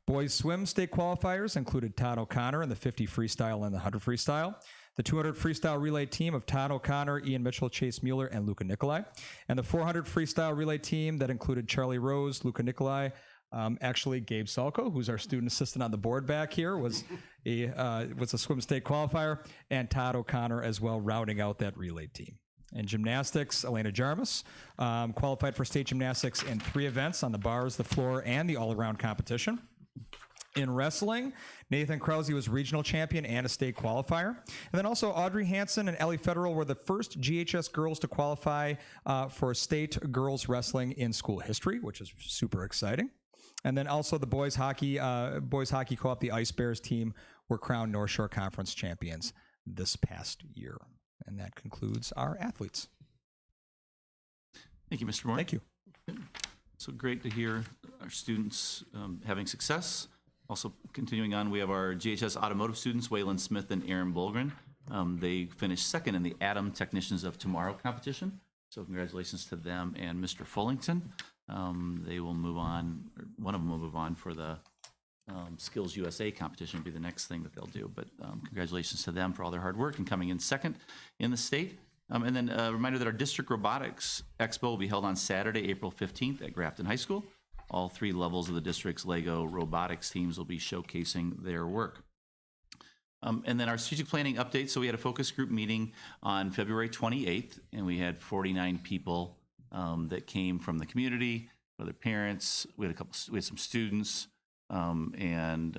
Boys swim state qualifiers included Todd O'Connor in the 50 freestyle and the 100 freestyle. The 200 freestyle relay team of Todd O'Connor, Ian Mitchell, Chase Mueller, and Luca Nicolai. And the 400 freestyle relay team that included Charlie Rose, Luca Nicolai, actually, Gabe Salko, who's our student assistant on the board back here, was a swim state qualifier, and Todd O'Connor as well, rounding out that relay team. In gymnastics, Elena Jarmus qualified for state gymnastics in 3 events on the bars, the floor, and the all-around competition. In wrestling, Nathan Krause was regional champion and a state qualifier. And then also Audrey Hansen and Ellie Federal were the first GHS girls to qualify for state girls wrestling in school history, which is super exciting. And then also the boys hockey co-op, the Ice Bears team, were crowned North Shore Conference champions this past year. And that concludes our athletes. Thank you, Mr. Moore. Thank you. So great to hear our students having success. Also continuing on, we have our GHS automotive students, Waylon Smith and Aaron Bolgren. They finished second in the Atom Technicians of Tomorrow competition. So congratulations to them and Mr. Fullington. They will move on, or one of them will move on for the Skills USA competition, will be the next thing that they'll do. But congratulations to them for all their hard work and coming in second in the state. And then a reminder that our District Robotics Expo will be held on Saturday, April 15th at Grafton High School. All 3 levels of the district's LEGO robotics teams will be showcasing their work. And then our strategic planning update. So we had a focus group meeting on February 28th, and we had 49 people that came from the community, other parents. We had some students, and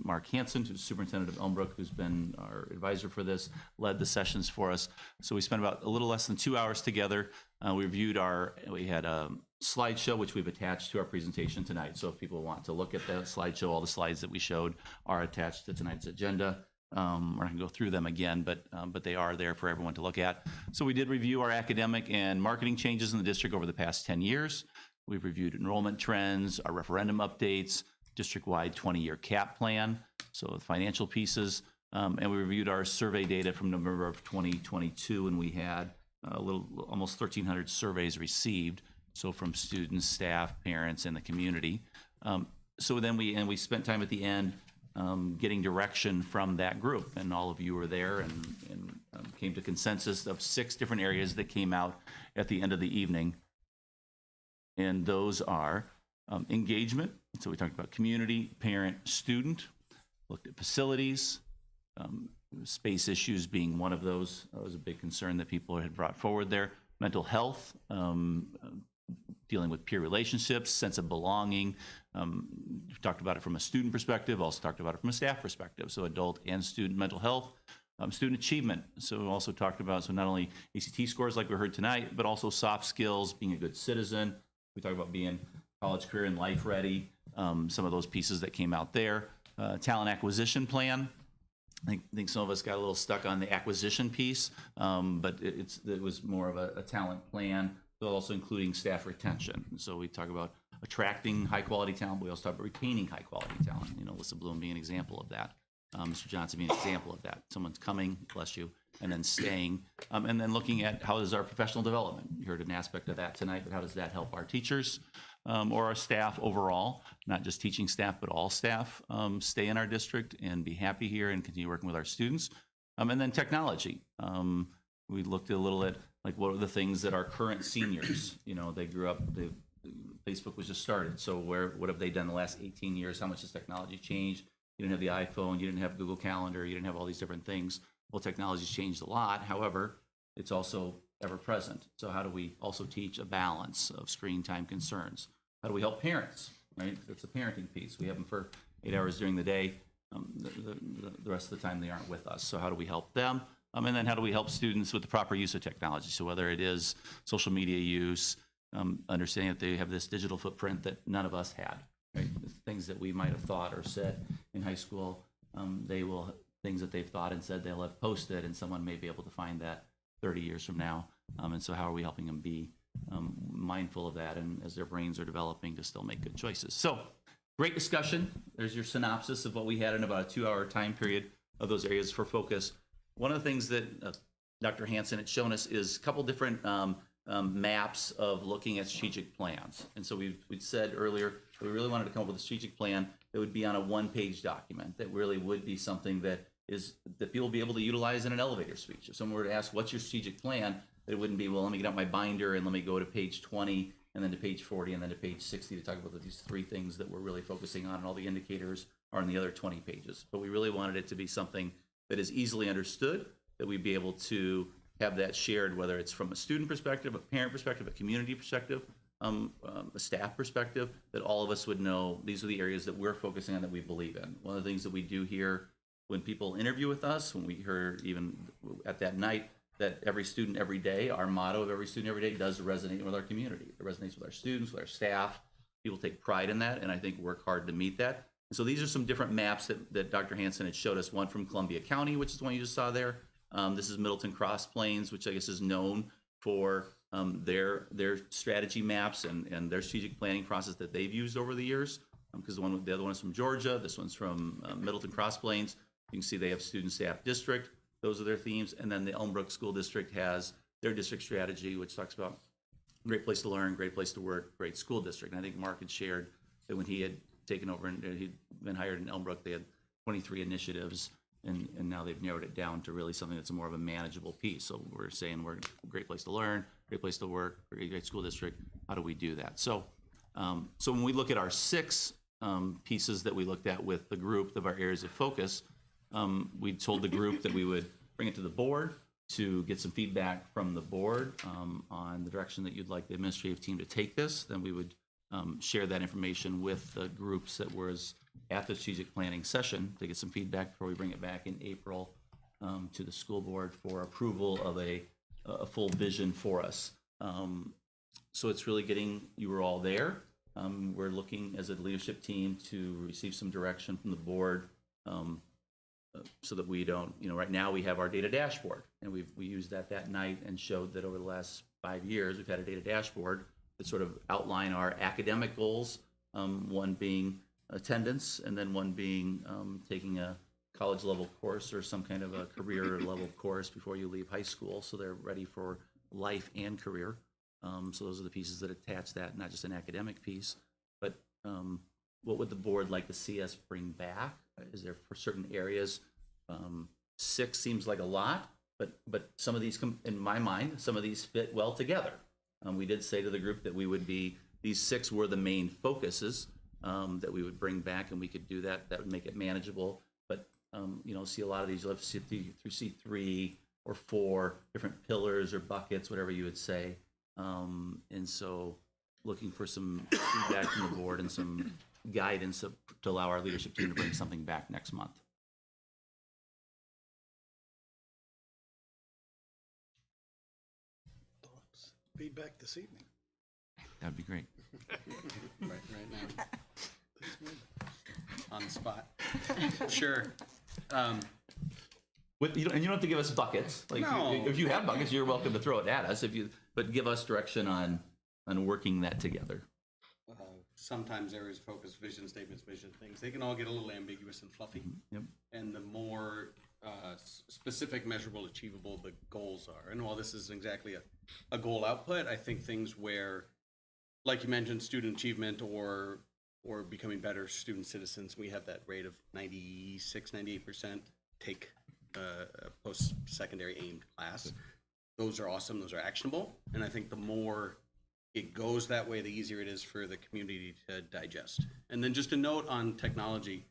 Mark Hansen, who's superintendent of Elmbrook, who's been our advisor for this, led the sessions for us. So we spent about a little less than 2 hours together. We had a slideshow, which we've attached to our presentation tonight. So if people want to look at that slideshow, all the slides that we showed are attached to tonight's agenda. We're not going to go through them again, but they are there for everyone to look at. So we did review our academic and marketing changes in the district over the past 10 years. We've reviewed enrollment trends, our referendum updates, district-wide 20-year CAP plan, so the financial pieces, and we reviewed our survey data from November of 2022, and we had almost 1,300 surveys received, so from students, staff, parents, and the community. So then we spent time at the end getting direction from that group, and all of you were there and came to consensus of 6 different areas that came out at the end of the evening. And those are engagement. So we talked about community, parent, student, looked at facilities, space issues being one of those. That was a big concern that people had brought forward there. Mental health, dealing with peer relationships, sense of belonging. We've talked about it from a student perspective, also talked about it from a staff perspective. So adult and student mental health. Student achievement. So we also talked about, so not only ACT scores like we heard tonight, but also soft skills, being a good citizen. We talked about being college, career, and life ready. Some of those pieces that came out there. Talent acquisition plan. I think some of us got a little stuck on the acquisition piece, but it was more of a talent plan, but also including staff retention. So we talk about attracting high quality talent, but we also talk about retaining high quality talent. You know, Alyssa Bloom being an example of that. Mr. Johnson being an example of that. Someone's coming, bless you, and then staying. And then looking at how is our professional development. You heard an aspect of that tonight, but how does that help our teachers or our staff overall, not just teaching staff, but all staff stay in our district and be happy here and continue working with our students. And then technology. We looked a little at like what are the things that our current seniors, you know, they grew up, Facebook was just started. So what have they done the last 18 years? How much has technology changed? You didn't have the iPhone, you didn't have Google Calendar, you didn't have all these different things. Well, technology's changed a lot. However, it's also ever present. So how do we also teach a balance of screen time concerns? How do we help parents, right? That's a parenting piece. We have them for 8 hours during the day. The rest of the time they aren't with us. So how do we help them? And then how do we help students with the proper use of technology? So whether it is social media use, understanding that they have this digital footprint that none of us had, right? Things that we might have thought or said in high school, things that they've thought and said they'll have posted, and someone may be able to find that 30 years from now. And so how are we helping them be mindful of that, and as their brains are developing to still make good choices? So great discussion. There's your synopsis of what we had in about a 2-hour time period of those areas for focus. One of the things that Dr. Hansen had shown us is a couple different maps of looking at strategic plans. And so we'd said earlier that we really wanted to come up with a strategic plan that would be on a one-page document, that really would be something that people will be able to utilize in an elevator speech. If someone were to ask, what's your strategic plan? It wouldn't be, well, let me get out my binder and let me go to page 20 and then to page 40 and then to page 60 to talk about these 3 things that we're really focusing on, and all the indicators are in the other 20 pages. But we really wanted it to be something that is easily understood, that we'd be able to have that shared, whether it's from a student perspective, a parent perspective, a community perspective, a staff perspective, that all of us would know these are the areas that we're focusing on that we believe in. One of the things that we do here when people interview with us, when we heard even at that night, that every student every day, our motto of every student every day does resonate with our community. It resonates with our students, with our staff. People take pride in that, and I think work hard to meet that. And so these are some different maps that Dr. Hansen had showed us, one from Columbia County, which is the one you just saw there. This is Middleton Cross Plains, which I guess is known for their strategy maps and their strategic planning process that they've used over the years. Because the other one is from Georgia, this one's from Middleton Cross Plains. You can see they have student staff district. Those are their themes. And then the Elmbrook School District has their district strategy, which talks about great place to learn, great place to work, great school district. And I think Mark had shared that when he had taken over and he'd been hired in Elmbrook, they had 23 initiatives, and now they've narrowed it down to really something that's more of a manageable piece. So we're saying we're a great place to learn, great place to work, great school district. How do we do that? So when we look at our 6 pieces that we looked at with the group of our areas of focus, we told the group that we would bring it to the board to get some feedback from the board on the direction that you'd like the administrative team to take this. Then we would share that information with the groups that was at the strategic planning session to get some feedback before we bring it back in April to the school board for approval of a full vision for us. So it's really getting, you were all there. We're looking as a leadership team to receive some direction from the board, so that we don't, right now we have our data dashboard, and we used that night and showed that over the last 5 years, we've had a data dashboard that sort of outline our academic goals, one being attendance, and then one being taking a college level course or some kind of a career level course before you leave high school, so they're ready for life and career. So those are the pieces that attach that, not just an academic piece. But what would the board like to see us bring back? Is there for certain areas? 6 seems like a lot, but some of these, in my mind, some of these fit well together. We did say to the group that these 6 were the main focuses that we would bring back, and we could do that. That would make it manageable. But see a lot of these, you'll have to see 3 or 4 different pillars or buckets, whatever you would say. And so looking for some feedback from the board and some guidance to allow our leadership team to bring something back next month. Feedback this evening. That'd be great. right now. On the spot. Sure. And you don't have to give us buckets. Like No. if you have buckets, you're welcome to throw it at us. But give us direction on working that together. Sometimes areas of focus, vision statements, mission things, they can all get a little ambiguous and fluffy. Yep. And the more specific, measurable, achievable the goals are. And while this isn't exactly a goal output, I think things where, like you mentioned, student achievement or becoming better student citizens, we have that rate of 96, 98% take a post-secondary aimed class. Those are awesome. Those are actionable. And I think the more it goes that way, the easier it is for the community to digest. And then just a note on technology,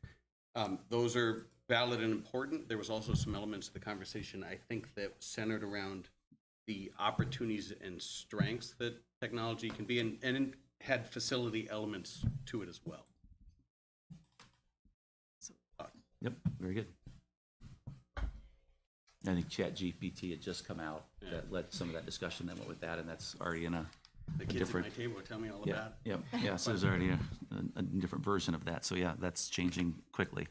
those are valid and important. There was also some elements of the conversation, I think, that centered around the opportunities and strengths that technology can be, and had facility elements to it as well. Yep, very good. I think ChatGPT had just come out that led some of that discussion that went with that, and that's already in The kids at my table would tell me all about it. Yeah. So there's already a different version of that. So yeah, that's changing quickly.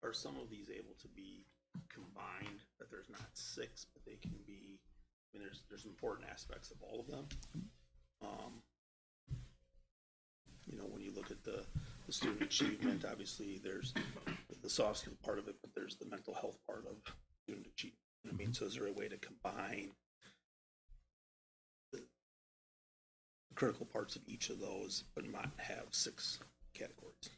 Are some of these able to be combined, that there's not 6, but they can be, I mean, there's important aspects of all of them. When you look at the student achievement, obviously there's the soft skill part of it, but there's the mental health part of student achievement. I mean, so is there a way to combine the critical parts of each of those, but not have 6 categories?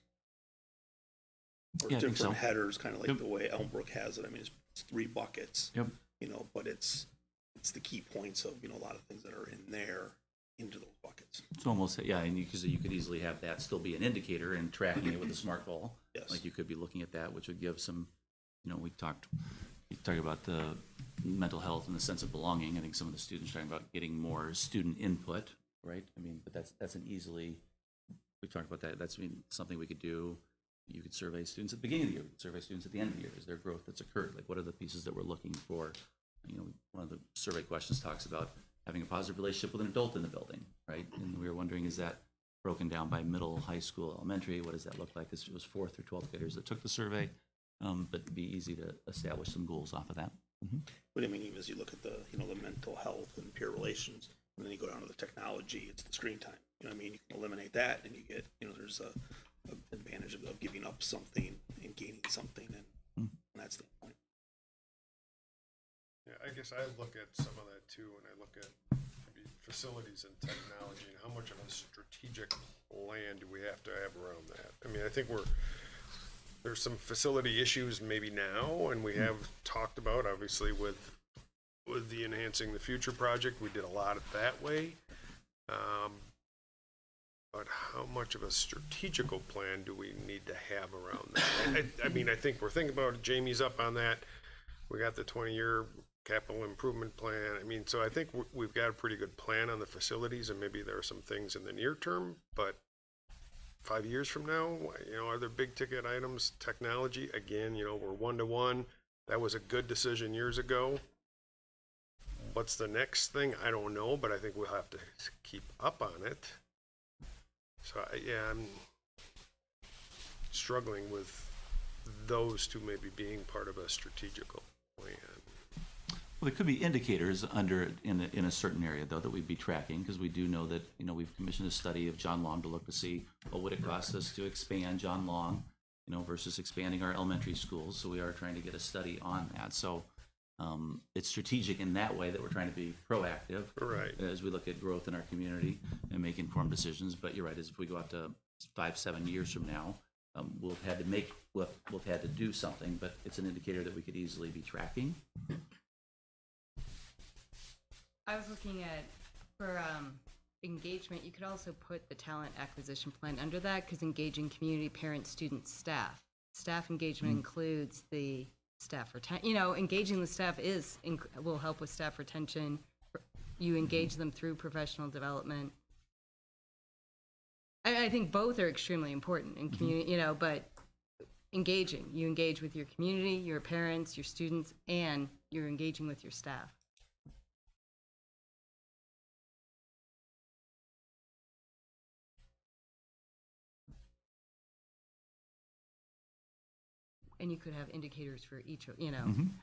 Or Yeah, I think different so. headers, kind of like the way Elmbrook has it. I mean, it's 3 buckets. Yep. But it's the key points of a lot of things that are in there into those buckets. It's almost, yeah, and because you could easily have that still be an indicator and tracking it with a smart ball. Yes. Like you could be looking at that, which would give some, we talked about the mental health and the sense of belonging. I think some of the students are talking about getting more student input, right? I mean, but that's an easily, we talked about that. That's something we could do. You could survey students at the beginning of the year, survey students at the end of the year. Is there growth that's occurred? Like, what are the pieces that we're looking for? One of the survey questions talks about having a positive relationship with an adult in the building, right? And we were wondering, is that broken down by middle, high school, elementary? What does that look like? It was 4th through 12th graders that took the survey, but it'd be easy to establish some goals off of that. Mm-hmm. But I mean, even as you look at the the mental health and peer relations, and then you go down to the technology, it's the screen time. You can eliminate that, and you get there's a advantage of giving up something and gaining something, and that's the point. Yeah, I guess I look at some of that too when I look at maybe facilities and technology and how much of a strategic plan do we have to have around that. I mean, I think there's some facility issues maybe now, and we have talked about obviously with the Enhancing the Future project, we did a lot of that way. But how much of a strategical plan do we need to have around that? I mean, I think we're thinking about it. Jamie's up on that. We got the 20-year capital improvement plan. I mean, so I think we've got a pretty good plan on the facilities, and maybe there are some things in the near term, but 5 years from now, are there big ticket items? Technology, again, we're 1-to-1. That was a good decision years ago. What's the next thing? I don't know, but I think we'll have to keep up on it. So, yeah, struggling with those two maybe being part of a strategical plan. Well, there could be indicators in a certain area though that we'd be tracking, because we do know that, we've commissioned a study of John Long to look to see what would it cost us to expand John Long, versus expanding our elementary schools. So we are trying to get a study on that. So it's strategic in that way that we're trying to be proactive, right, as we look at growth in our community and make informed decisions. But you're right, as if we go out to 5-7 years from now, we'll have had to do something, but it's an indicator that we could easily be tracking. I was looking at, for engagement, you could also put the talent acquisition plan under that, because engaging community, parents, students, staff. Staff engagement includes the staff retention. Engaging the staff will help with staff retention. You engage them through professional development. I think both are extremely important in community, but engaging. You engage with your community, your parents, your students, and you're engaging with your staff. And you could have indicators for each, how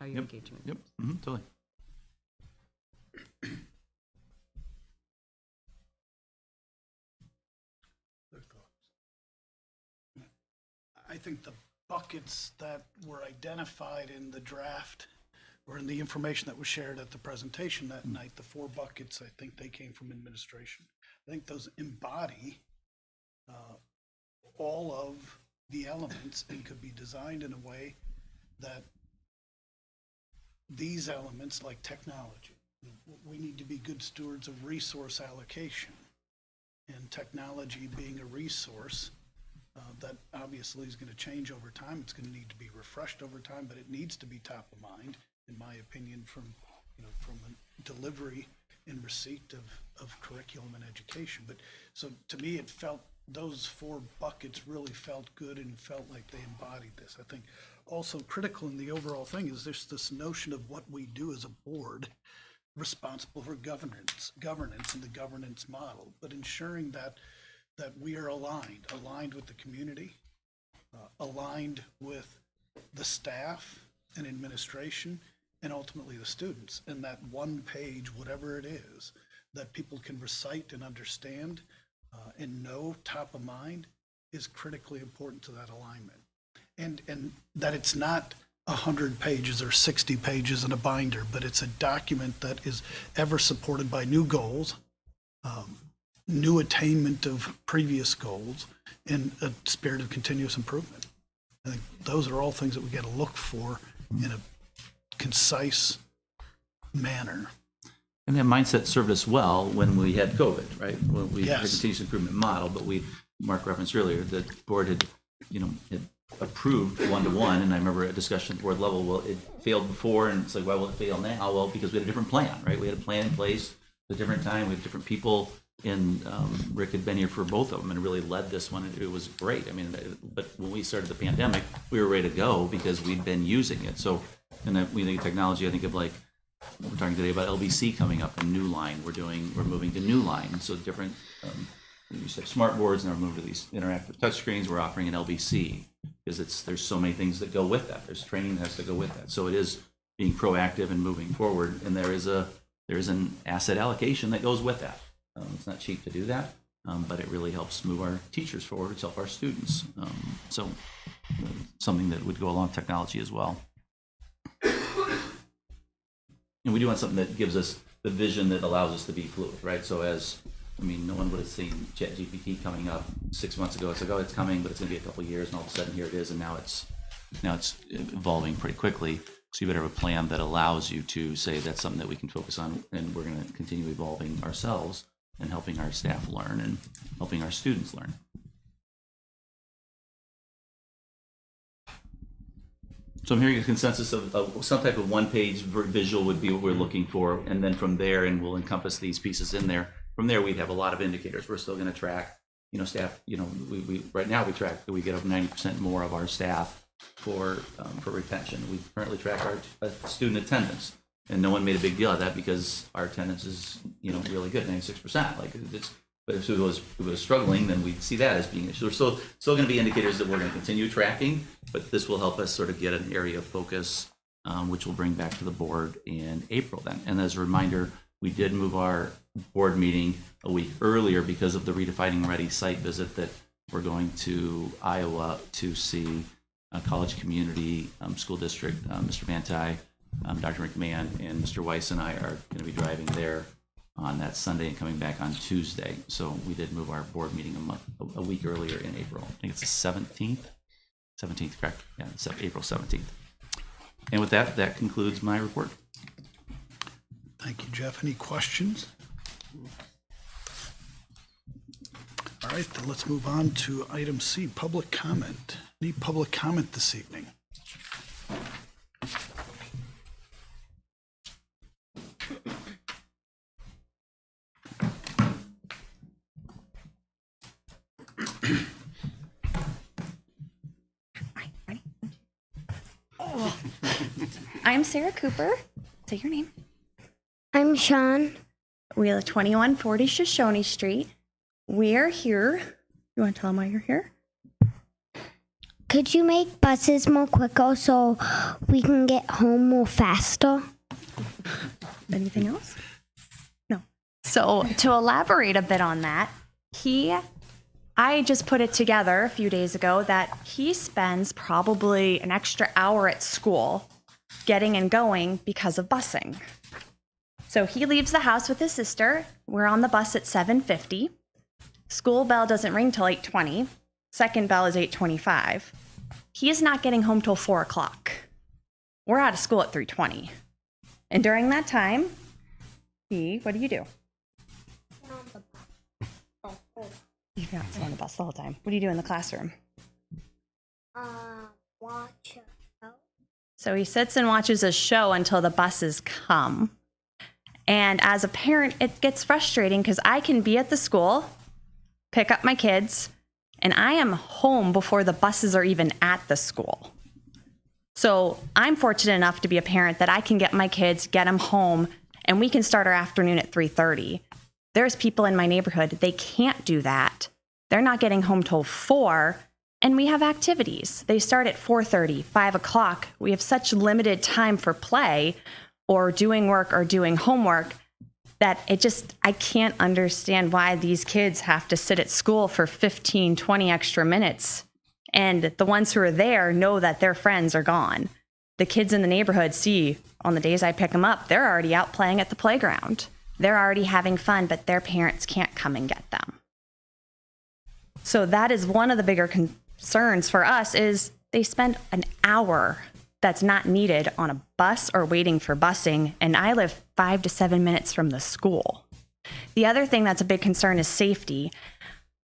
you're engaging with them. Yep, totally. Their thoughts. I think the buckets that were identified in the draft or in the information that was shared at the presentation that night, the 4 buckets, I think they came from administration. I think those embody all of the elements and could be designed in a way that these elements, like technology, we need to be good stewards of resource allocation, and technology being a resource that obviously is going to change over time. It's going to need to be refreshed over time, but it needs to be top of mind, in my opinion, from the delivery and receipt of curriculum and education. But so to me, it felt those 4 buckets really felt good and felt like they embodied this. I think also critical in the overall thing is there's this notion of what we do as a board responsible for governance and the governance model, but ensuring that we are aligned with the community, aligned with the staff and administration, and ultimately the students. And that one page, whatever it is, that people can recite and understand and know top of mind is critically important to that alignment. And that it's not 100 pages or 60 pages in a binder, but it's a document that is ever supported by new goals, new attainment of previous goals, and a spirit of continuous improvement. I think those are all things that we got to look for in a concise manner. And that mindset served us well when we had COVID, right? When we had a continuous improvement model, but Mark referenced earlier, the board had approved one-to-one, and I remember a discussion at board level, well, it failed before, and it's like, why will it fail now? Well, because we had a different plan, right? We had a plan in place at a different time, we had different people, and Rick had been here for both of them and really led this one, and it was great. I mean, but when we started the pandemic, we were ready to go because we'd been using it. So, and we think of technology, I think of like, we're talking today about LBC coming up and New Line. We're moving to New Line. So different, we used to have smart boards, and now we're moving to these interactive touchscreens. We're offering an LBC because there's so many things that go with that. There's training that has to go with that. So it is being proactive and moving forward. And there is an asset allocation that goes with that. It's not cheap to do that, but it really helps move our teachers forward. It's help our students. Something that would go along with technology as well. And we do want something that gives us the vision that allows us to be fluid, right? So no one would have seen ChatGPT coming up 6 months ago. It's like, oh, it's coming, but it's going to be a couple of years, and all of a sudden here it is, and now it's evolving pretty quickly. So you better have a plan that allows you to say that's something that we can focus on, and we're going to continue evolving ourselves and helping our staff learn and helping our students learn. So I'm hearing a consensus of some type of one-page visual would be what we're looking for, and then from there, and we'll encompass these pieces in there. From there, we'd have a lot of indicators. We're still going to track, staff. We right now we track that we get up 90% more of our staff for retention. We currently track our student attendance, and no one made a big deal of that because our attendance is really good, 96%. Like But if it was struggling, then we'd see that as being an issue. There's still going to be indicators that we're going to continue tracking, but this will help us sort of get an area of focus, which we'll bring back to the board in April then. And as a reminder, we did move our board meeting a week earlier because of the Redefining Ready site visit that we're going to Iowa to see a college community school district. Mr. Manti, Dr. McMahon, and Mr. Weiss and I are going to be driving there on that Sunday and coming back on Tuesday. So we did move our board meeting a week earlier in April. I think it's the 17th. 17th, correct? Yeah, it's April 17th. And with that, that concludes my report. Thank you, Jeff. Any questions? All right, then let's move on to item C, public comment. Any public comment this evening? I'm Sarah Cooper. Say your name. I'm Sean. We live 2140 Shoshone Street. We are here. You want to tell them why you're here? Could you make buses more quicker so we can get home more faster? Anything else? No. So to elaborate a bit on that, I just put it together a few days ago that he spends probably an extra hour at school getting and going because of busing. So he leaves the house with his sister. We're on the bus at 7:50. School bell doesn't ring till 8:20. Second bell is 8:25. He is not getting home till 4 o'clock. We're out of school at 3:20. And during that time, what do you do? You're not on the bus the whole time. What do you do in the classroom? Watch a show. So he sits and watches a show until the buses come. And as a parent, it gets frustrating because I can be at the school, pick up my kids, and I am home before the buses are even at the school. So I'm fortunate enough to be a parent that I can get my kids, get them home, and we can start our afternoon at 3:30. There's people in my neighborhood, they can't do that. They're not getting home till 4, and we have activities. They start at 4:30, 5 o'clock. We have such limited time for play or doing work or doing homework that I can't understand why these kids have to sit at school for 15, 20 extra minutes. And the ones who are there know that their friends are gone. The kids in the neighborhood see on the days I pick them up, they're already out playing at the playground. They're already having fun, but their parents can't come and get them. So that is one of the bigger concerns for us is they spend an hour that's not needed on a bus or waiting for busing, and I live 5 to 7 minutes from the school. The other thing that's a big concern is safety.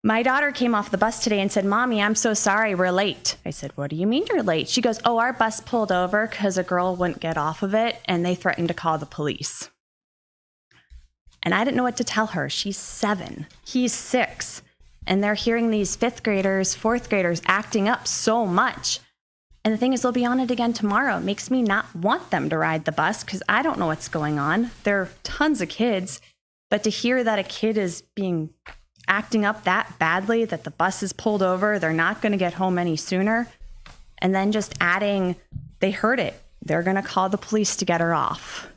My daughter came off the bus today and said, "Mommy, I'm so sorry, we're late." I said, "What do you mean you're late?" She goes, "Oh, our bus pulled over because a girl wouldn't get off of it, and they threatened to call the police." And I didn't know what to tell her. She's 7, he's 6, and they're hearing these 5th graders, 4th graders acting up so much. And the thing is, they'll be on it again tomorrow. It makes me not want them to ride the bus because I don't know what's going on. There are tons of kids, but to hear that a kid is acting up that badly, that the bus is pulled over, they're not going to get home any sooner, and then just adding, they heard it, they're going to call the police to get her off.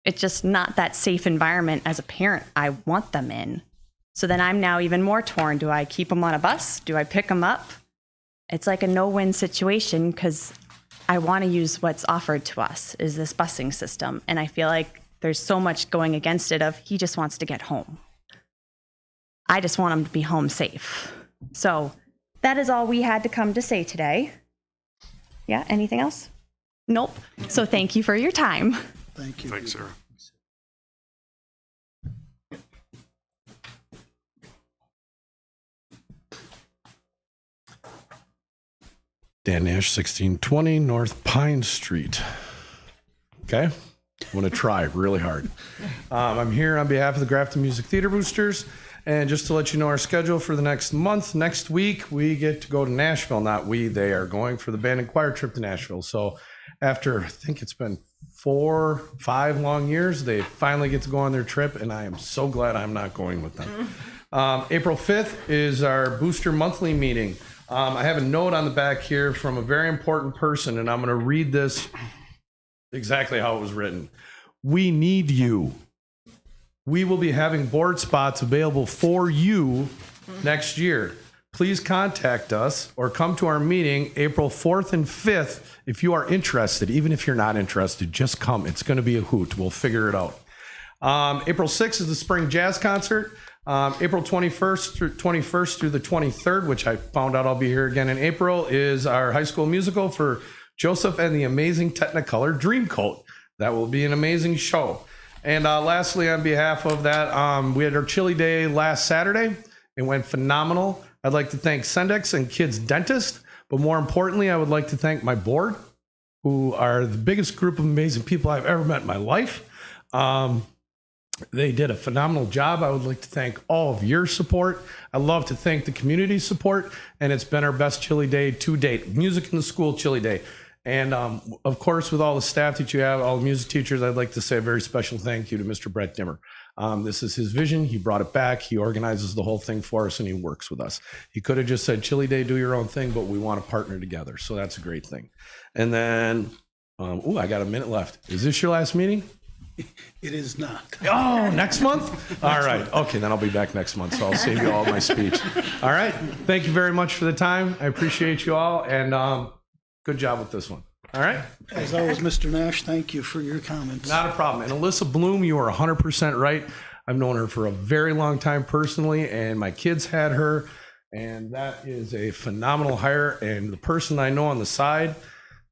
It's just not that safe environment as a parent I want them in. So then I'm now even more torn. Do I keep them on a bus? Do I pick them up? It's like a no-win situation because I want to use what's offered to us is this busing system. And I feel like there's so much going against it of he just wants to get home. I just want him to be home safe. So that is all we had to come to say today. Yeah, anything else? Nope. So thank you for your time. Thank you. Thanks, Sarah. Dan Nash, 1620 North Pine Street. Okay, I'm gonna try really hard. I'm here on behalf of the Grafton Music Theater Boosters, and just to let you know our schedule for the next month, next week we get to go to Nashville. Not we, they are going for the band and choir trip to Nashville. So after, I think it's been 4-5 long years. They finally get to go on their trip, and I am so glad I'm not going with them. April 5th is our booster monthly meeting. I have a note on the back here from a very important person, and I'm going to read this exactly how it was written. We need you. We will be having board spots available for you next year. Please contact us or come to our meeting April 4th and 5th if you are interested. Even if you're not interested, just come. It's going to be a hoot. We'll figure it out. April 6th is the spring jazz concert. April 21st through the 23rd, which I found out I'll be here again in April, is our high school musical for Joseph and the Amazing Technicolor Dreamcoat. That will be an amazing show. And lastly, on behalf of that, we had our Chili Day last Saturday. It went phenomenal. I'd like to thank Sendex and Kids Dentist, but more importantly, I would like to thank my board, who are the biggest group of amazing people I've ever met in my life. They did a phenomenal job. I would like to thank all of your support. I love to thank the community support, and it's been our best Chili Day to date. Music in the School Chili Day. And of course, with all the staff that you have, all the music teachers, I'd like to say a very special thank you to Mr. Brett Dimmer. This is his vision. He brought it back. He organizes the whole thing for us, and he works with us. He could have just said, Chili Day, do your own thing, but we want to partner together. So that's a great thing. And then, I got a minute left. Is this your last meeting? It is not. Oh, next month? All right. Okay, then I'll be back next month, so I'll save you all my speech. All right. Thank you very much for the time. I appreciate you all, and good job with this one. All right. As always, Mr. Nash, thank you for your comments. Not a problem. And Alyssa Bloom, you are 100% right. I've known her for a very long time personally, and my kids had her, and that is a phenomenal hire. And the person I know on the side,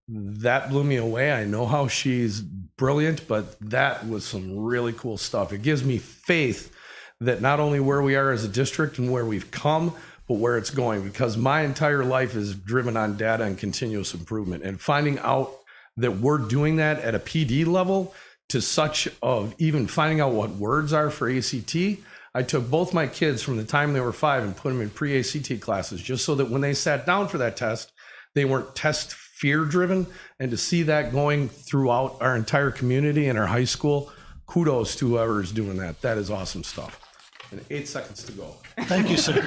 that blew me away. I know how she's brilliant, but that was some really cool stuff. It gives me faith that not only where we are as a district and where we've come, but where it's going, because my entire life is driven on data and continuous improvement, and finding out that we're doing that at a PD level to such of even finding out what words are for ACT. I took both my kids from the time they were 5 and put them in pre-ACT classes, just so that when they sat down for that test, they weren't test fear driven. And to see that going throughout our entire community and our high school, kudos to whoever is doing that. That is awesome stuff. And 8 seconds to go. Thank you, sir.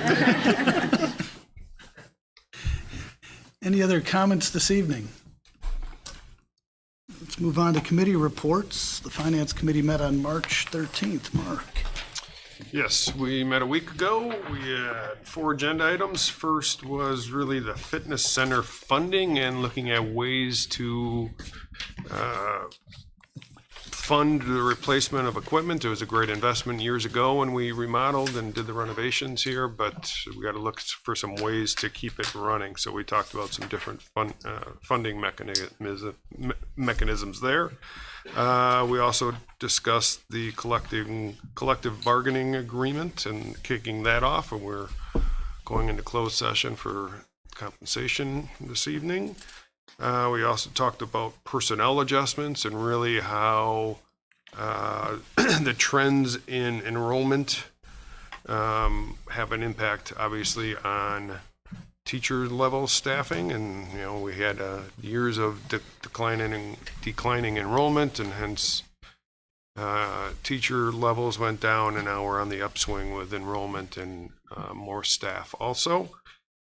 Any other comments this evening? Let's move on to committee reports. The Finance Committee met on March 13th. Mark. Yes, we met a week ago. We had 4 agenda items. First was really the fitness center funding and looking at ways to fund the replacement of equipment. It was a great investment years ago when we remodeled and did the renovations here, but we got to look for some ways to keep it running. So we talked about some different funding mechanisms there. We also discussed the collective bargaining agreement and kicking that off, and we're going into closed session for compensation this evening. We also talked about personnel adjustments and really how the trends in enrollment have an impact, obviously, on teacher level staffing. And we had years of declining enrollment, and hence teacher levels went down, and now we're on the upswing with enrollment and more staff also.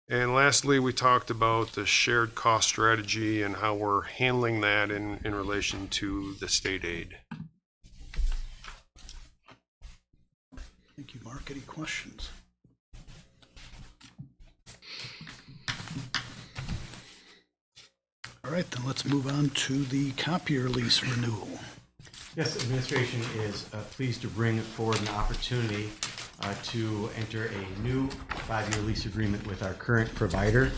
And lastly, we talked about the shared cost strategy and how we're handling that in relation to the state aid. Thank you, Mark. Any questions? All right, then let's move on to the copier lease renewal. Yes, administration is pleased to bring forward an opportunity to enter a new 5-year lease agreement with our current provider.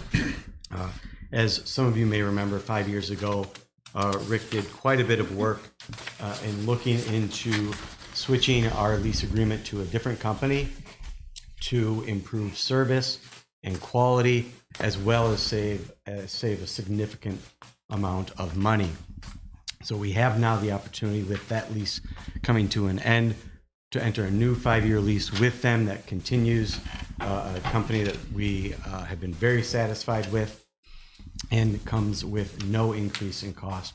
As some of you may remember, 5 years ago, Rick did quite a bit of work in looking into switching our lease agreement to a different company to improve service and quality, as well as save a significant amount of money. So we have now the opportunity, with that lease coming to an end, to enter a new 5-year lease with them that continues, a company that we have been very satisfied with, and comes with no increase in cost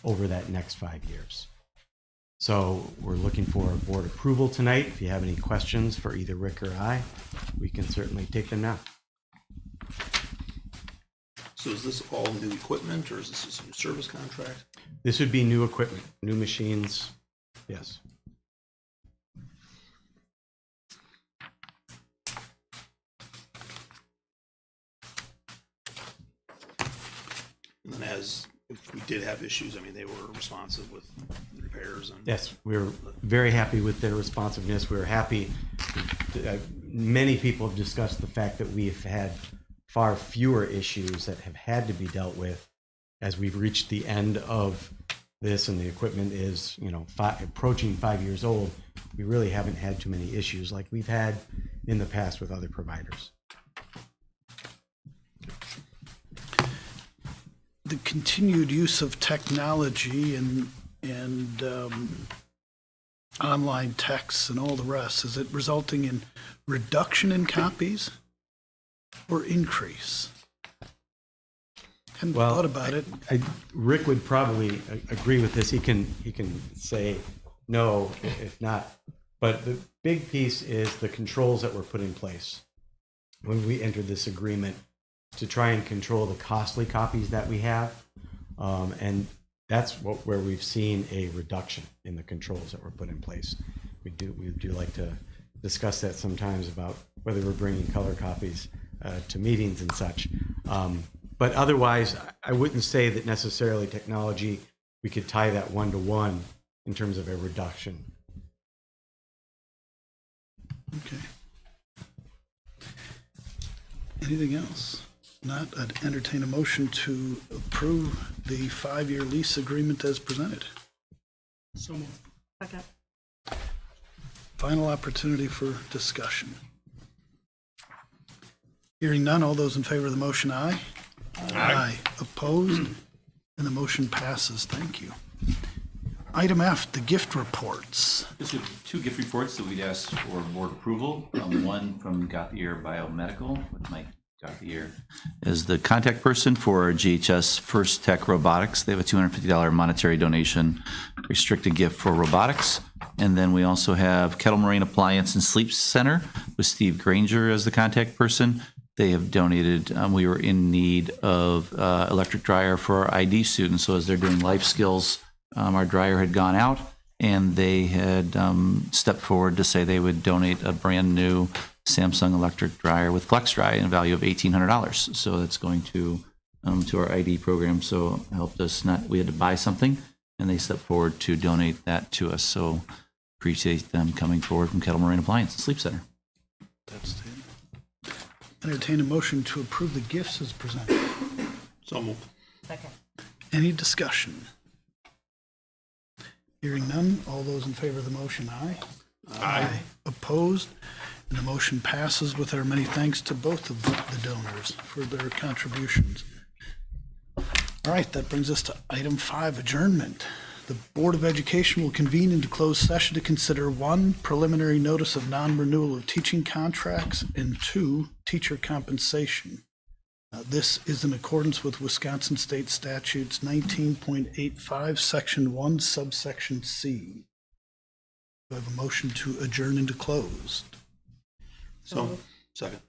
over that next 5 years. So we're looking for board approval tonight. If you have any questions for either Rick or I, we can certainly take them now. So is this all new equipment, or is this just a new service contract? This would be new equipment, new machines, yes. And then if we did have issues, I mean, they were responsive with repairs and. Yes, we were very happy with their responsiveness. We were happy. Many people have discussed the fact that we've had far fewer issues that have had to be dealt with as we've reached the end of this, and the equipment is, approaching 5 years old. We really haven't had too many issues like we've had in the past with other providers. The continued use of technology and online texts and all the rest, is it resulting in reduction in copies or increase? Hadn't thought about it. Rick would probably agree with this. He can say no if not. But the big piece is the controls that were put in place when we entered this agreement to try and control the costly copies that we have. And that's where we've seen a reduction in the controls that were put in place. We do like to discuss that sometimes about whether we're bringing color copies to meetings and such. But otherwise, I wouldn't say that necessarily technology, we could tie that one-to-one in terms of a reduction. Okay. Anything else? Not, I'd entertain a motion to approve the 5-year lease agreement as presented. So moved. Second. Final opportunity for discussion. Hearing none, all those in favor of the motion, aye. Aye. Opposed? And the motion passes. Thank you. Item F, the gift reports. This is 2 gift reports that we'd asked for board approval. One from Gauthier Biomedical, with Mike Gauthier as the contact person for GHS First Tech Robotics. They have a $250 monetary donation, restricted gift for robotics. And then we also have Kettle Moraine Appliance and Sleep Center with Steve Granger as the contact person. They have donated, we were in need of electric dryer for our ID students. So as they're doing life skills, our dryer had gone out, and they had stepped forward to say they would donate a brand new Samsung electric dryer with flex dry in a value of $1,800. So that's going to our ID program. So it helped us we had to buy something, and they stepped forward to donate that to us. So appreciate them coming forward from Kettle Moraine Appliance and Sleep Center. That's it. Entertain a motion to approve the gifts as presented. So moved. Second. Any discussion? Hearing none, all those in favor of the motion, aye. Aye. Opposed? And the motion passes with our many thanks to both of the donors for their contributions. All right, that brings us to item 5, adjournment. The Board of Education will convene into closed session to consider 1, preliminary notice of non-renewal of teaching contracts, and 2, teacher compensation. This is in accordance with Wisconsin State Statutes 19.85, Section 1, subsection C. Do I have a motion to adjourn into closed? So, second.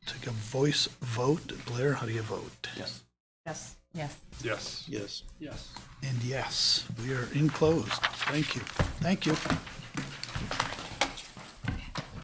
Take a voice vote. Blair, how do you vote? Yes. Yes. Yes. Yes. Yes. Yes. And yes, we are in closed. Thank you. Thank you.